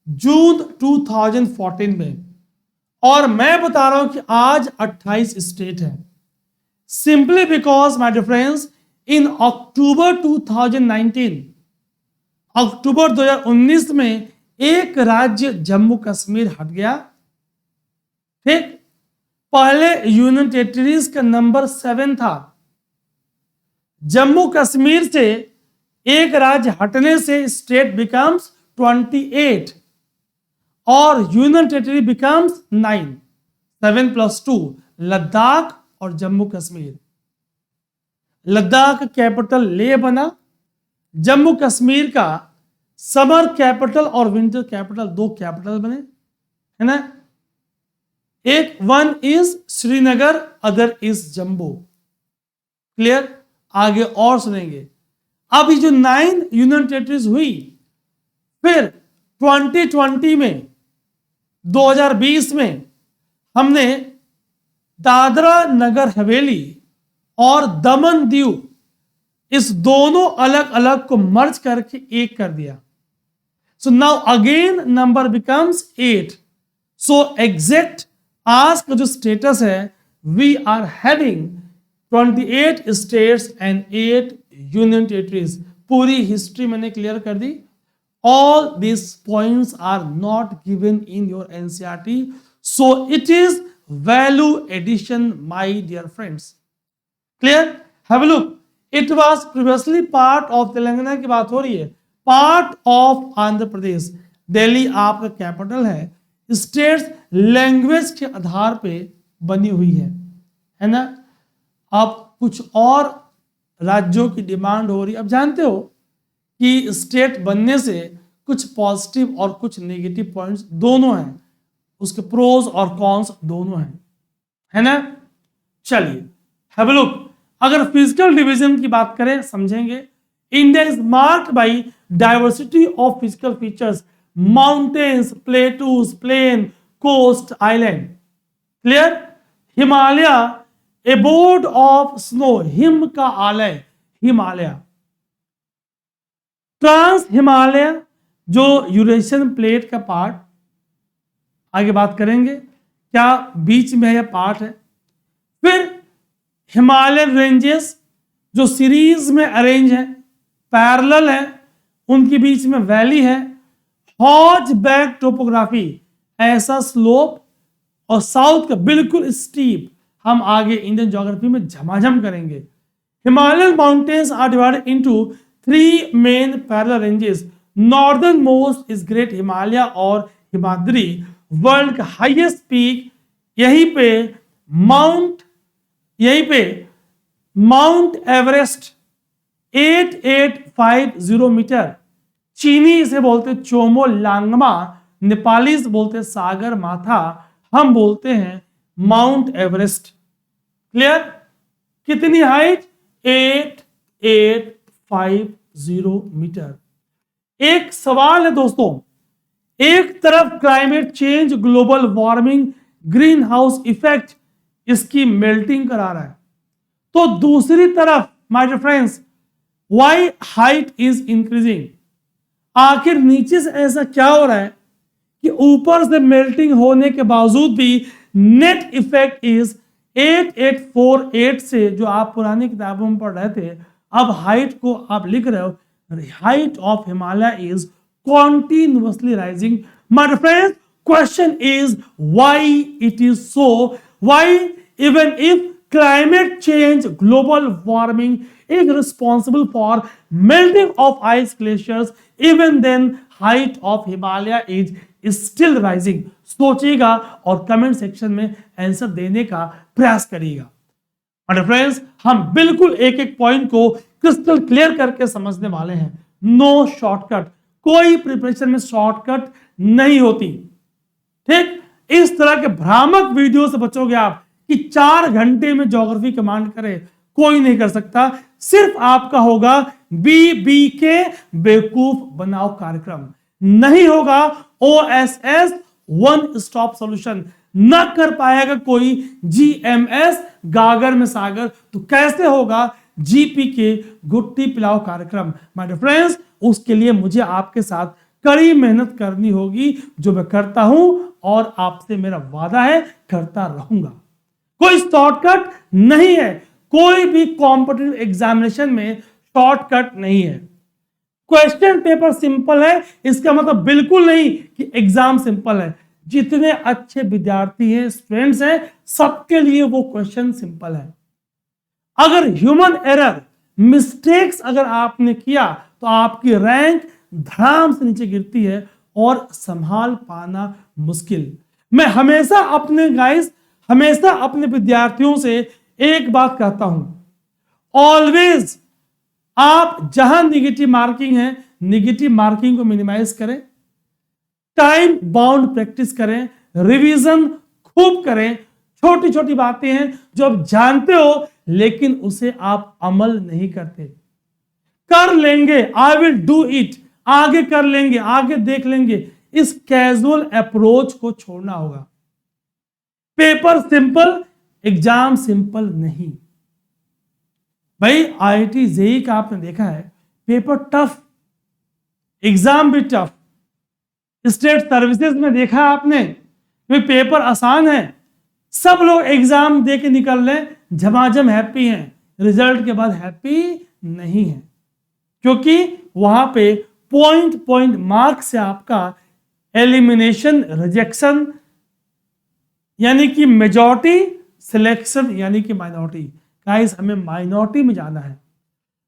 जून 2014 में, और मैं बता रहा हूं कि आज 28 स्टेट है, simply because my dear friends in October 2019, October 2019 में एक राज्य जम्मू कश्मीर हट गया। ठीक, पहले यूनियन टेरिटरीज का नंबर 7 था, जम्मू कश्मीर से एक राज्य हटने से स्टेट बिकम्स 28 और यूनियन टेरिटरी बिकम्स 9, 7 + 2 लद्दाख और जम्मू कश्मीर। लद्दाख कैपिटल लेह बना, जम्मू कश्मीर का समर कैपिटल और विंटर कैपिटल, 2 कैपिटल बने, है ना। एक one is Srinagar, other is Jammu. Clear, आगे और सुनेंगे। अब ये जो 9 यूनियन टेरिटरीज हुई, फिर 2020 में 2020 में हमने दादरा नगर हवेली और दमन दीव इस दोनों अलग अलग को मर्ज करके एक कर दिया। So now again number becomes 8। So exact आज का जो स्टेटस है, we are having 28 states and 8 union territories. पूरी हिस्ट्री मैंने क्लियर कर दी। All these points are not given in your NCERT, so it is value addition, my dear friends. Clear? Have a look. It was previously part of Telangana की बात हो रही है, part of Andhra Pradesh. Delhi आपका कैपिटल है। स्टेट्स लैंग्वेज के आधार पे बनी हुई है ना। अब कुछ और राज्यों की डिमांड हो रही है। अब जानते हो कि स्टेट बनने से कुछ पॉजिटिव और कुछ नेगेटिव पॉइंट्स दोनों हैं, उसके प्रोज और कॉन्स दोनों हैं, है ना। चलिए हैव अ लुक। अगर फिजिकल डिवीजन की बात करें समझेंगे, India is marked by diversity of physical features, mountains, plateaus, plain, coast, island. Clear. Himalaya abode of snow, हिम का आलय हिमालय। ट्रांस हिमालय जो यूरेशियन प्लेट का पार्ट, आगे बात करेंगे क्या बीच में है या पार्ट है। फिर हिमालयन रेंजेस जो सीरीज में अरेंज है, पैरेलल है, उनके बीच में वैली है। हॉज बैक टोपोग्राफी, ऐसा स्लोप, और साउथ का बिल्कुल स्टीप। हम आगे इंडियन ज्योग्राफी में झमाझम करेंगे। Himalayan mountains are divided into 3 main parallel ranges. Northern most is great Himalaya और हिमाद्री, वर्ल्ड का हाईएस्ट पीक यहीं पे माउंट एवरेस्ट 8850 मीटर। चीनी इसे बोलते चोमो लांगमा, नेपालीज बोलते सागर माथा, हम बोलते हैं माउंट एवरेस्ट। क्लियर। कितनी हाइट? 8850 मीटर। एक सवाल है दोस्तों, एक तरफ climate change, global warming, green house effect इसकी मेल्टिंग करा रहा है, तो दूसरी तरफ my dear friends why height is increasing. आखिर नीचे से ऐसा क्या हो रहा है कि ऊपर से मेल्टिंग होने के बावजूद भी नेट इफेक्ट इज 8848 से, जो आप पुरानी किताबों में पढ़ रहे थे, अब हाइट को आप लिख रहे हो, height of Himalaya is continuously rising. My friends, question is why it is so? Why even if climate change, global warming is responsible for melting of ice glaciers, even then height of Himalaya is still rising? सोचिएगा और comment section में answer देने का प्रयास करिएगा। My friends, हम बिल्कुल एक एक पॉइंट को क्रिस्टल क्लियर करके समझने वाले हैं। नो शॉर्टकट, कोई प्रिपरेशन में शॉर्टकट नहीं होती। ठीक, इस तरह के भ्रामक वीडियो से बचोगे आप कि 4 घंटे में ज्योग्राफी कमांड करे, कोई नहीं कर सकता। सिर्फ आपका होगा बीबी के बेवकूफ बनाओ कार्यक्रम, नहीं होगा OSS वन स्टॉप सॉल्यूशन, न कर पाएगा कोई GMS गागर में सागर, तो कैसे होगा GP के गुट्टी पिलाओ कार्यक्रम। माय डियर फ्रेंड्स, उसके लिए मुझे आपके साथ कड़ी मेहनत करनी होगी, जो मैं करता हूं और आपसे मेरा वादा है करता रहूंगा। कोई शॉर्टकट नहीं है, कोई भी कॉम्पिटिटिव एग्जामिनेशन में शॉर्टकट नहीं है। क्वेश्चन पेपर सिंपल है इसका मतलब बिल्कुल नहीं कि एग्जाम सिंपल है। जितने अच्छे विद्यार्थी हैं, स्टूडेंट्स हैं, सबके लिए वो क्वेश्चन सिंपल है। अगर ह्यूमन एरर, मिस्टेक्स अगर आपने किया तो आपकी रैंक धड़ाम से नीचे गिरती है और संभाल पाना मुश्किल। मैं हमेशा अपने विद्यार्थियों से एक बात कहता हूं, ऑलवेज आप जहां निगेटिव मार्किंग है, निगेटिव मार्किंग को मिनिमाइज करें, टाइम बाउंड प्रैक्टिस करें, रिवीजन खूब करें। छोटी छोटी बातें हैं जो आप जानते हो लेकिन उसे आप अमल नहीं करते। कर लेंगे, आई विल डू इट, आगे कर लेंगे, आगे देख लेंगे, इस कैजुअल अप्रोच को छोड़ना होगा। पेपर सिंपल, एग्जाम सिंपल नहीं। भाई आईआईटी जेईई का आपने देखा है, पेपर टफ, एग्जाम भी टफ। स्टेट सर्विसेज में देखा आपने, पेपर आसान है, सब लोग एग्जाम दे के निकल रहे हैं, झमाझम हैप्पी हैं, रिजल्ट के बाद हैप्पी नहीं है, क्योंकि वहां पे पॉइंट मार्क से आपका एलिमिनेशन, रिजेक्शन यानी कि मेजॉरिटी, सिलेक्शन यानी कि माइनॉरिटी। गाइस हमें माइनॉरिटी में जाना है।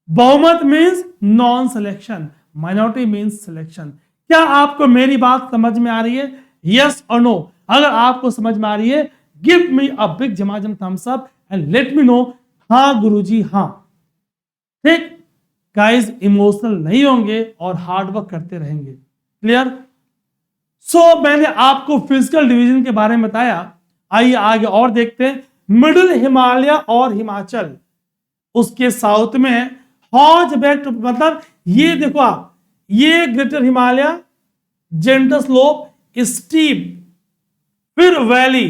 बहुमत means non selection, minority means selection. क्या आपको मेरी बात समझ में आ रही है? यस और नो? अगर आपको समझ में आ रही है, गिव मी अ बिग झमाझम thumbs up and let me know. हाँ गुरुजी हाँ, ठीक। गाइस इमोशनल नहीं होंगे और हार्ड वर्क करते रहेंगे। क्लियर? मैंने आपको फिजिकल डिवीजन के बारे में बताया। आइए आगे और देखते हैं। मिडिल हिमालय और हिमाचल उसके साउथ में है। हॉज बैक मतलब ये देखो आप, ये greater Himalaya, gentle slope, steep, फिर वैली,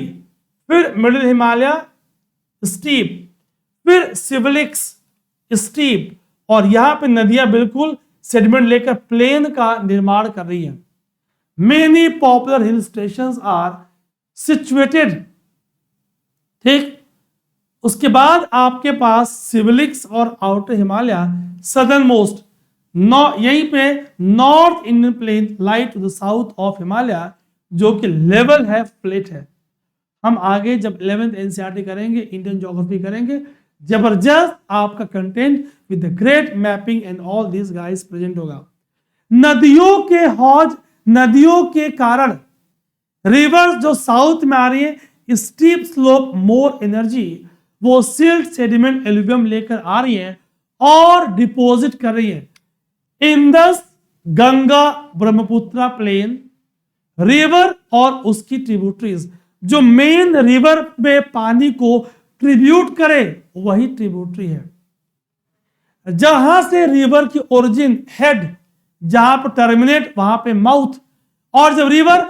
फिर मिडिल हिमालय स्टीप, फिर सिविलिक्स स्टीप, और यहां पे नदियां बिल्कुल सेडिमेंट लेकर प्लेन का निर्माण कर रही है। Many popular hill stations are situated, ठीक। उसके बाद आपके पास सिविलिक्स और आउटर हिमालय सदर्न मोस्ट, यहीं पे north Indian plain lies to the south of Himalaya, जो कि लेवल है, फ्लैट है। हम आगे जब 11th एनसीईआरटी करेंगे, इंडियन ज्योग्राफी करेंगे, जबरदस्त आपका content with the great mapping and all this guys present होगा। नदियों के कारण रिवर्स जो साउथ में आ रही है, स्टीप स्लोप, मोर एनर्जी, वो सिल्ट, सेडिमेंट, एलुवियम लेकर आ रही है और डिपॉजिट कर रही है। इंडस, गंगा, ब्रह्मपुत्र प्लेन, रिवर और उसकी ट्रिब्यूटरीज, जो मेन रिवर में पानी को ट्रिब्यूट करे वही ट्रिब्यूटरी है। जहां से रिवर की ओरिजिन, हेड, जहां पर टर्मिनेट वहां पे माउथ, और जब रिवर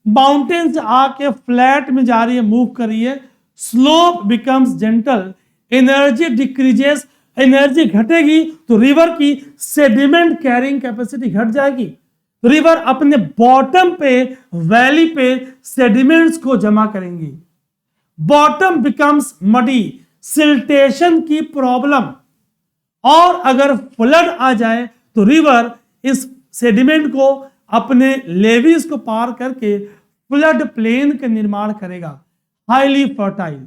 माउंटेन से आके फ्लैट में जा रही है, मूव कर रही है, slope becomes gentle, energy decreases, energy घटेगी तो रिवर की सेडिमेंट कैरिंग कैपेसिटी घट जाएगी। रिवर अपने बॉटम पे, वैली पे सेडिमेंट्स को जमा करेंगी। बॉटम बिकम्स मडी, सिल्टेशन की प्रॉब्लम, और अगर फ्लड आ जाए तो रिवर इस सेडिमेंट को अपने लेवीज को पार करके फ्लड प्लेन का निर्माण करेगा। Highly fertile,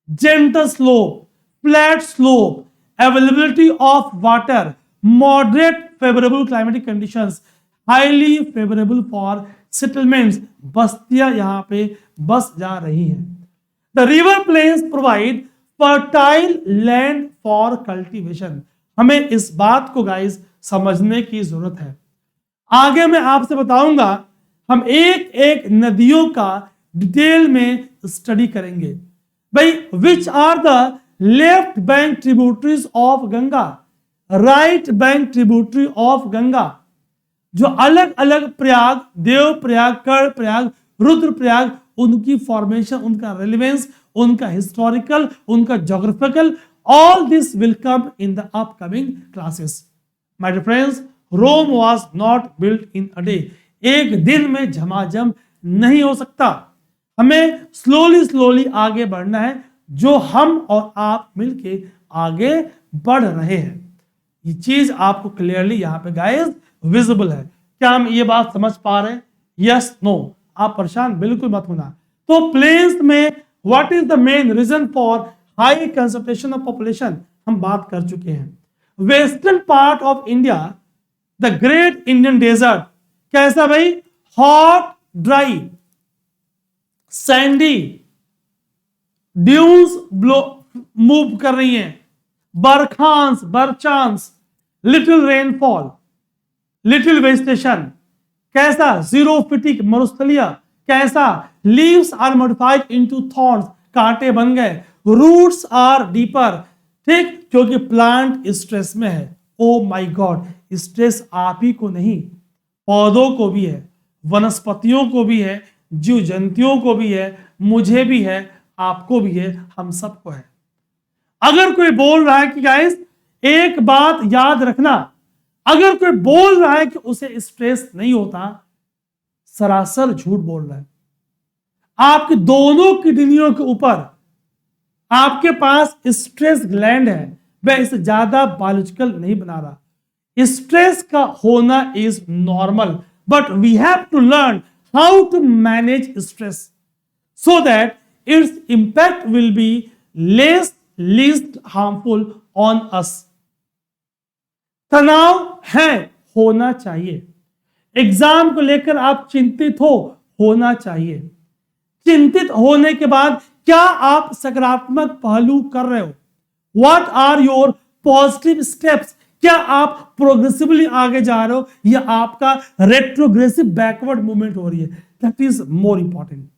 gentle slope, flat slope, availability of water, moderate favourable climatic conditions, highly favourable for settlements, बस्तियां यहां पे बस जा रही हैं। The river plains provide fertile land for cultivation. हमें इस बात को गाइस समझने की जरूरत है। आगे मैं आपसे बताऊंगा, हम एक एक नदियों का डिटेल में स्टडी करेंगे। भाई which are the left bank tributaries of Ganga, right bank tributary of Ganga, जो अलग अलग प्रयाग, देव प्रयाग, कर्ण प्रयाग, रुद्र प्रयाग, उनकी फॉर्मेशन, उनका रेलेवेंस, उनका हिस्टोरिकल, उनका geographical, all this will come in the upcoming classes. My dear friends, Rome was not built in a day. एक दिन में झमाझम नहीं हो सकता। हमें स्लोली स्लोली आगे बढ़ना है, जो हम और आप मिलके आगे बढ़ रहे हैं। ये चीज आपको क्लियरली यहां पे गाइस विजिबल है। क्या हम ये बात समझ पा रहे हैं? Yes, no? आप परेशान बिल्कुल मत होना। तो प्लेन्स में what is the main reason for high concentration of population, हम बात कर चुके हैं। Western part of India, the great Indian desert, कैसा भाई? Hot, dry, sandy, dunes blow move कर रही हैं, barkhans, barchans, little rainfall, little vegetation, कैसा? जीरोफिटिक, मरुस्थलीय, कैसा? Leaves are modified into thorns, कांटे बन गए, रूट्स आर डीपर, ठीक, क्योंकि प्लांट स्ट्रेस में है। ओ माय गॉड, स्ट्रेस आप ही को नहीं, पौधों को भी है, वनस्पतियों को भी है, जीव जंतुओं को भी है, मुझे भी है, आपको भी है, हम सबको है। अगर कोई बोल रहा है कि गाइस एक बात याद रखना, अगर कोई बोल रहा है कि उसे स्ट्रेस नहीं होता, सरासर झूठ बोल रहा है। आपकी दोनों किडनियों के ऊपर आपके पास स्ट्रेस ग्लैंड है, वह इसे ज्यादा बायोलॉजिकल नहीं बना रहा। स्ट्रेस का होना is normal, but we have to learn how to manage stress so that its impact will be least harmful on us. तनाव है, होना चाहिए। एग्जाम को लेकर आप चिंतित होना चाहिए। चिंतित होने के बाद क्या आप सकारात्मक पहलू कर रहे हो? What are your positive steps? क्या आप प्रोग्रेसिवली आगे जा रहे हो या आपका रेट्रोग्रेसिव बैकवर्ड मूवमेंट हो रही है? That is more important.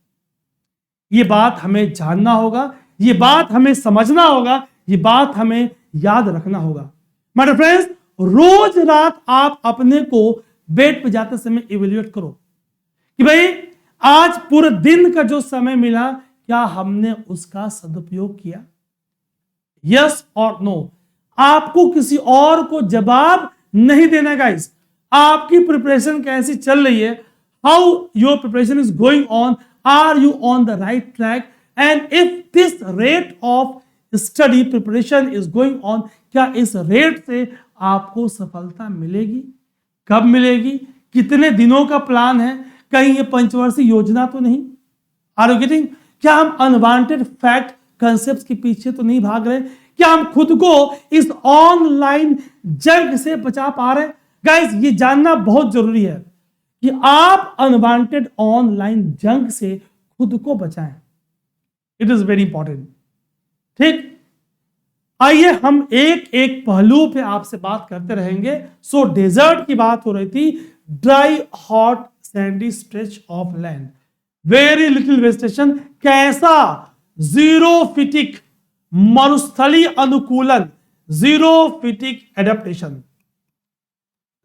ये बात हमें जानना होगा, ये बात हमें समझना होगा, ये बात हमें याद रखना होगा। माय डियर फ्रेंड्स, रोज रात आप अपने को बेड पे जाते समय इवेल्युएट करो कि भाई आज पूरे दिन का जो समय मिला, क्या हमने उसका सदुपयोग किया? यस और नो। आपको किसी और को जवाब नहीं देना गाइस। आपकी प्रिपरेशन कैसी चल रही है? How your preparation is going on? Are you on the right track? And if this rate of study preparation is going on, क्या इस रेट से आपको सफलता मिलेगी? कब मिलेगी? कितने दिनों का प्लान है? कहीं ये पंचवर्षीय योजना तो नहीं? Are you getting? क्या हम अनवांटेड फैक्ट कंसेप्ट के पीछे तो नहीं भाग रहे? क्या हम खुद को इस ऑनलाइन जंग से बचा पा रहे? गाइस, ये जानना बहुत जरूरी है कि आप अनवांटेड ऑनलाइन जंग से खुद को बचाएं। It is very important. ठीक, आइए हम एक एक पहलू पे आपसे बात करते रहेंगे। सो डेजर्ट की बात हो रही थी, dry, hot, sandy stretch of land, very little vegetation, कैसा? जीरोफिटिक, मरुस्थलीय अनुकूलन, xerophytic adaptation,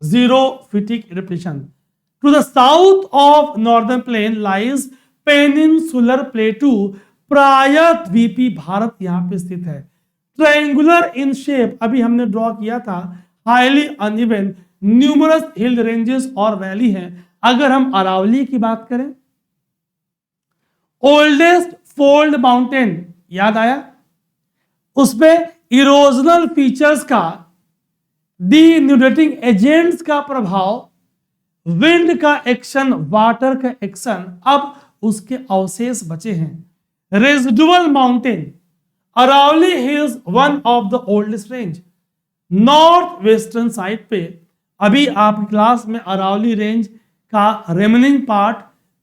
xerophytic adaptation. To the south of northern plain lies peninsular plateau, प्रायद्वीपी भारत यहां पे स्थित है। ट्रायंगुलर इन शेप, अभी हमने ड्रॉ किया था, highly uneven, numerous hill ranges और वैली हैं। अगर हम अरावली की बात करें, ओल्डेस्ट फोल्ड माउंटेन, याद आया? उसमें इरोजनल फीचर्स का, डीन्यूडेटिंग एजेंट्स का प्रभाव, विंड का एक्शन, वाटर का एक्शन, अब उसके अवशेष बचे हैं। Residual mountain, Aravalli hills one of the oldest range. North western side पे अभी आप क्लास में अरावली रेंज का रेमनिंग पार्ट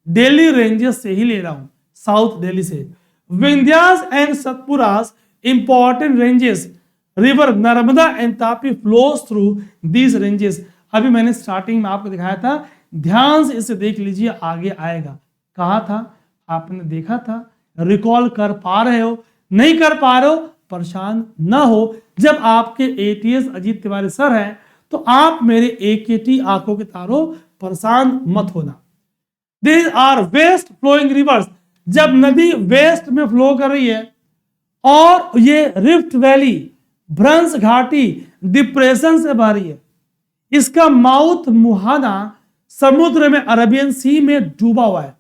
दिल्ली रेंजेस से ही ले रहा हूं, साउथ दिल्ली से। Vindhyas and Satpuras important ranges, river Narmada and Tapi flows through these ranges. अभी मैंने स्टार्टिंग में आपको दिखाया था, ध्यान से इसे देख लीजिए, आगे आएगा। कहा था, आपने देखा था, रिकॉल कर पा रहे हो? नहीं कर पा रहे हो, परेशान ना हो। जब आपके एटीएस अजीत तिवारी सर हैं, तो आप मेरे एकेटी आंखों के तारों, परेशान मत होना। These are west flowing rivers, जब नदी वेस्ट में फ्लो कर रही है और ये रिफ्ट वैली, भ्रंश घाटी डिप्रेशन से बह रही है, इसका माउथ मुहाना समुद्र में अरेबियन सी में डूबा हुआ है।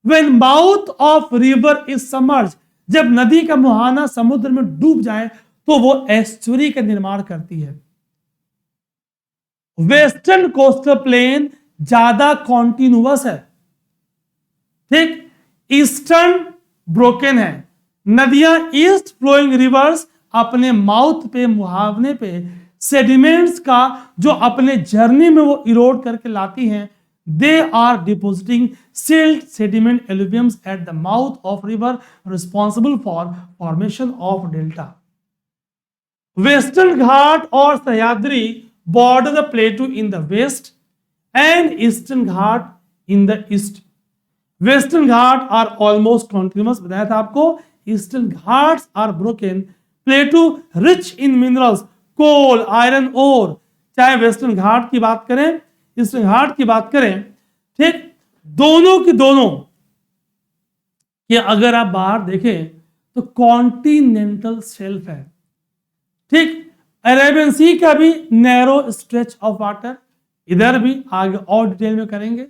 When mouth of river is submerged, जब नदी का मुहाना समुद्र में डूब जाए तो वो एस्चुरी का निर्माण करती है। वेस्टर्न कोस्टल प्लेन ज्यादा कॉन्टिन्यूअस है, ठीक, ईस्टर्न ब्रोकन है। नदियां ईस्ट फ्लोइंग रिवर्स अपने माउथ पे मुहावने पे सेडिमेंट्स का जो अपने जर्नी में वो इरोड करके लाती हैं, they are depositing silt sediment alluviums at the mouth of river responsible for formation of delta. Western Ghat और Sahyadri border the plateau in the west and Eastern Ghat in the east. Western Ghat are almost continuous, बताया था आपको। Eastern Ghats are broken. Plateau rich in minerals, coal, iron ore। चाहे western घाट की बात करें, eastern घाट की बात करें, ठीक, दोनों की दोनों कि अगर आप बाहर देखें तो कॉन्टिनेंटल शेल्फ है, ठीक। अरेबियन सी का भी नैरो स्ट्रेच ऑफ वाटर, इधर भी आगे और डिटेल में करेंगे।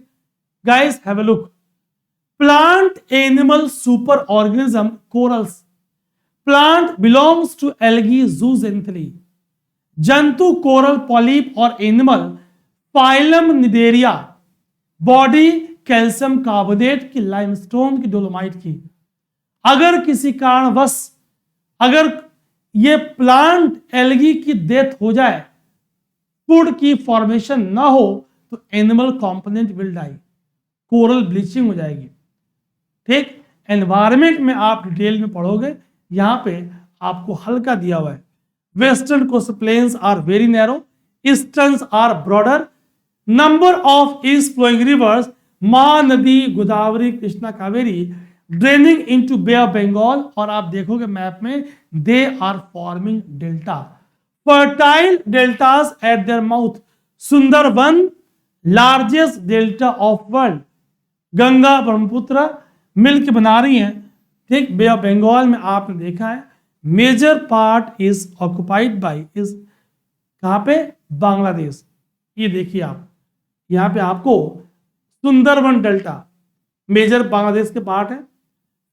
Guys have a look. Plant animal super organism corals. Plant belongs to algae zooxanthellae. जंतु कोरल पॉलिप और animal phylum cnidaria. Body calcium carbonate की, लाइमस्टोन की, डोलोमाइट की। अगर किसी कारणवश अगर ये प्लांट एल्गी की डेथ हो जाए, फूड की फॉर्मेशन ना हो, तो animal component will die, coral bleaching हो जाएगी, ठीक। एनवायरमेंट में आप डिटेल में पढ़ोगे, यहां पे आपको हल्का दिया हुआ है। Western coastal plains are very narrow, eastern are broader. Number of east flowing rivers, Mahanadi, Godavari, Krishna, Kaveri, draining into bay of Bengal. और आप देखोगे मैप में, they are forming delta, fertile deltas at their mouth. Sundarban largest delta of world. Ganga Brahmaputra मिलकर बना रही हैं, ठीक। बे of Bengal में आपने देखा है, major part is occupied by, is कहां पे, बांग्लादेश। ये देखिए आप, यहां पे आपको सुंदरवन डेल्टा मेजर बांग्लादेश के पार्ट है।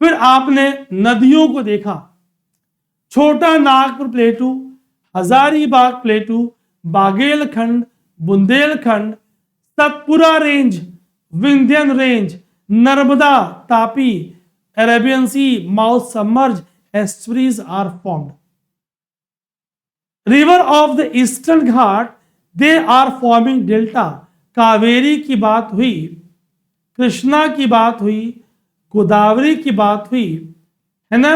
फिर आपने नदियों को देखा, Chota Nagpur plateau, Hazaribagh plateau, Baghelkhand, Bundelkhand, Satpura range, Vindhyan range, Narmada, Tapi, Arabian sea, mouth submerge estuaries are formed. River of the Eastern Ghat, they are forming delta. Kaveri की बात हुई, कृष्णा की बात हुई, गोदावरी की बात हुई, है ना।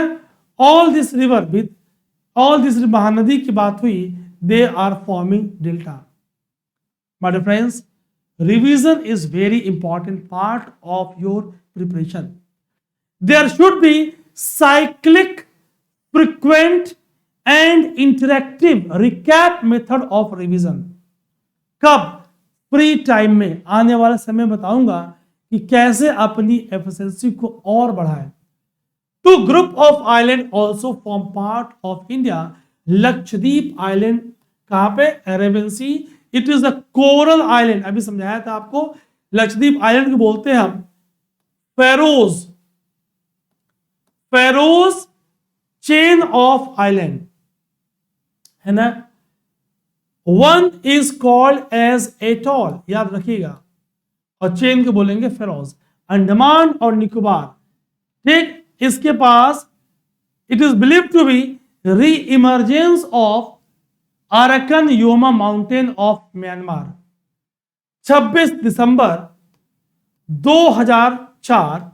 All this river with all this Mahanadi की बात हुई, they are forming delta. My dear friends, revision is very important part of your preparation. There should be cyclic, frequent and interactive recap method of revision। कब, free time में, आने वाले समय बताऊंगा कि कैसे अपनी एफिशिएंसी को और बढ़ाएं। Two group of island also form part of India. Lakshadweep island कहां पे, Arabian sea, it is a coral island. अभी समझाया था आपको, लक्षद्वीप आइलैंड को बोलते हैं हम faros, faros chain of island, है ना। One is called as atoll, याद रखिएगा, और चेन को बोलेंगे फेरोज। अंडमान और निकोबार, ठीक, इसके पास it is believe to be re emergence of Arakan Yoma mountain of Myanmar. 26 दिसंबर 2004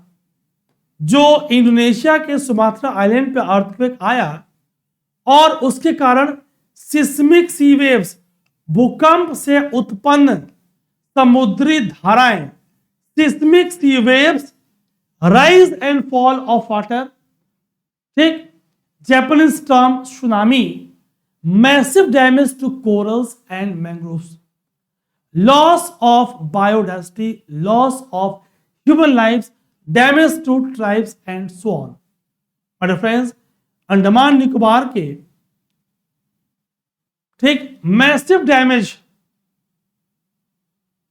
जो इंडोनेशिया के सुमात्रा आइलैंड पे अर्थक्वेक आया और उसके कारण सिस्मिक सी वेव्स, भूकंप से उत्पन्न समुद्री धाराएं, seismic sea waves, rise and fall of water, ठीक, Japanese storm, tsunami, massive damage to corals and mangroves, loss of biodiversity, loss of human lives, damage to tribes and so on. But friends, Andaman Nicobar के, ठीक, massive damage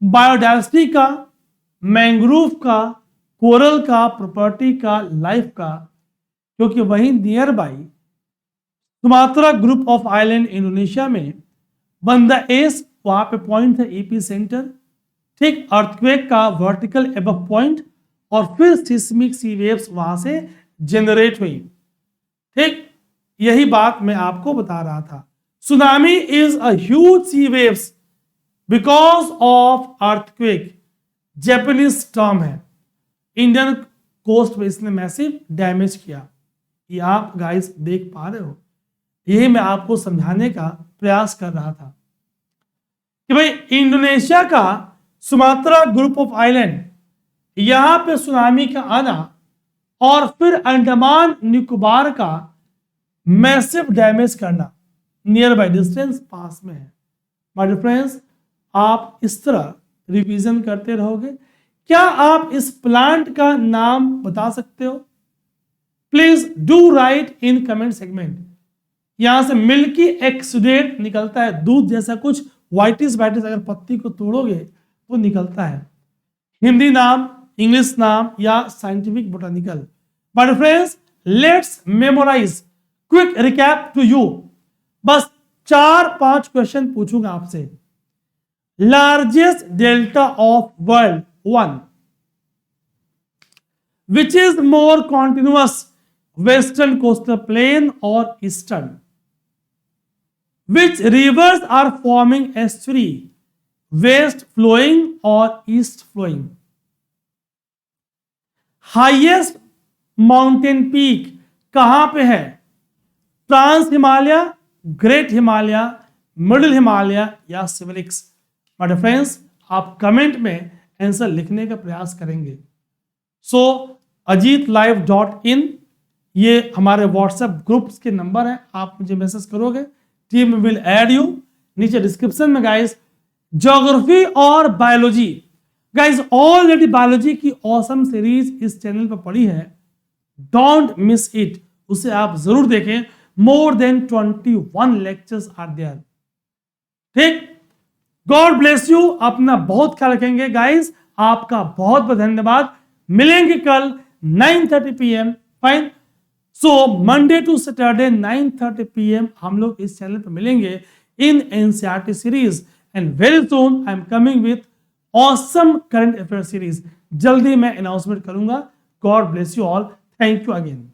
biodiversity का, mangrove का, coral का, property का, life का, क्योंकि वहीं nearby Sumatra group of island Indonesia में बंदा एस, वहां पे पॉइंट है ईपी सेंटर, ठीक, अर्थक्वेक का वर्टिकल एबव पॉइंट, और फिर सिस्मिक सी वेव्स वहां से जनरेट हुई, ठीक, यही बात मैं आपको बता रहा था। Tsunami is a huge sea waves because of earthquake, Japanese term है, इंडियन कोस्ट पे इसने मैसिव डैमेज किया। ये आप गाइस देख पा रहे हो, यही मैं आपको समझाने का प्रयास कर रहा था कि भाई इंडोनेशिया का सुमात्रा ग्रुप ऑफ आइलैंड, यहां पे सुनामी का आना और फिर अंडमान निकोबार का मैसिव डैमेज करना नियर बाय डिस्टेंस पास में है। माय फ्रेंड्स, आप इस तरह रिवीजन करते रहोगे। क्या आप इस प्लांट का नाम बता सकते हो? Please do right in comment segment. यहां से मिल्की एक्सुडेट निकलता है, दूध जैसा कुछ व्हाइटिस व्हाइटिस, अगर पत्ती को तोड़ोगे तो निकलता है। हिंदी नाम, इंग्लिश नाम या scientific botanical. But friends, let's memorize, quick recap to you. बस 4-5 क्वेश्चन पूछूंगा आपसे। Largest delta of world, 1, which is more continuous, western coastal plain or eastern? Which rivers are forming estuary, west flowing or east flowing? Highest mountain peak कहां पे है? Trans Himalaya, great Himalaya, middle Himalaya या Shivaliks? My friends, आप comment में answer लिखने का प्रयास करेंगे। सो ajitlive.in ये हमारे व्हाट्सएप ग्रुप्स के नंबर है, आप मुझे मैसेज करोगे, टीम विल ऐड यू। नीचे डिस्क्रिप्शन में गाइस ज्योग्राफी और बायोलॉजी, गाइस ऑलरेडी बायोलॉजी की ऑसम सीरीज इस चैनल पर पड़ी है, डोंट मिस इट, उसे आप जरूर देखें। More than 21 lectures are there, ठीक। गॉड ब्लेस यू, अपना बहुत ख्याल रखेंगे गाइस, आपका बहुत बहुत धन्यवाद। मिलेंगे कल 9:30 PM, fine. So Monday to Saturday 9:30 PM हम लोग इस चैनल पर मिलेंगे in NCERT series, and very soon I am coming with awesome current affair series. जल्दी मैं अनाउंसमेंट करूंगा। God bless you all, thank you again.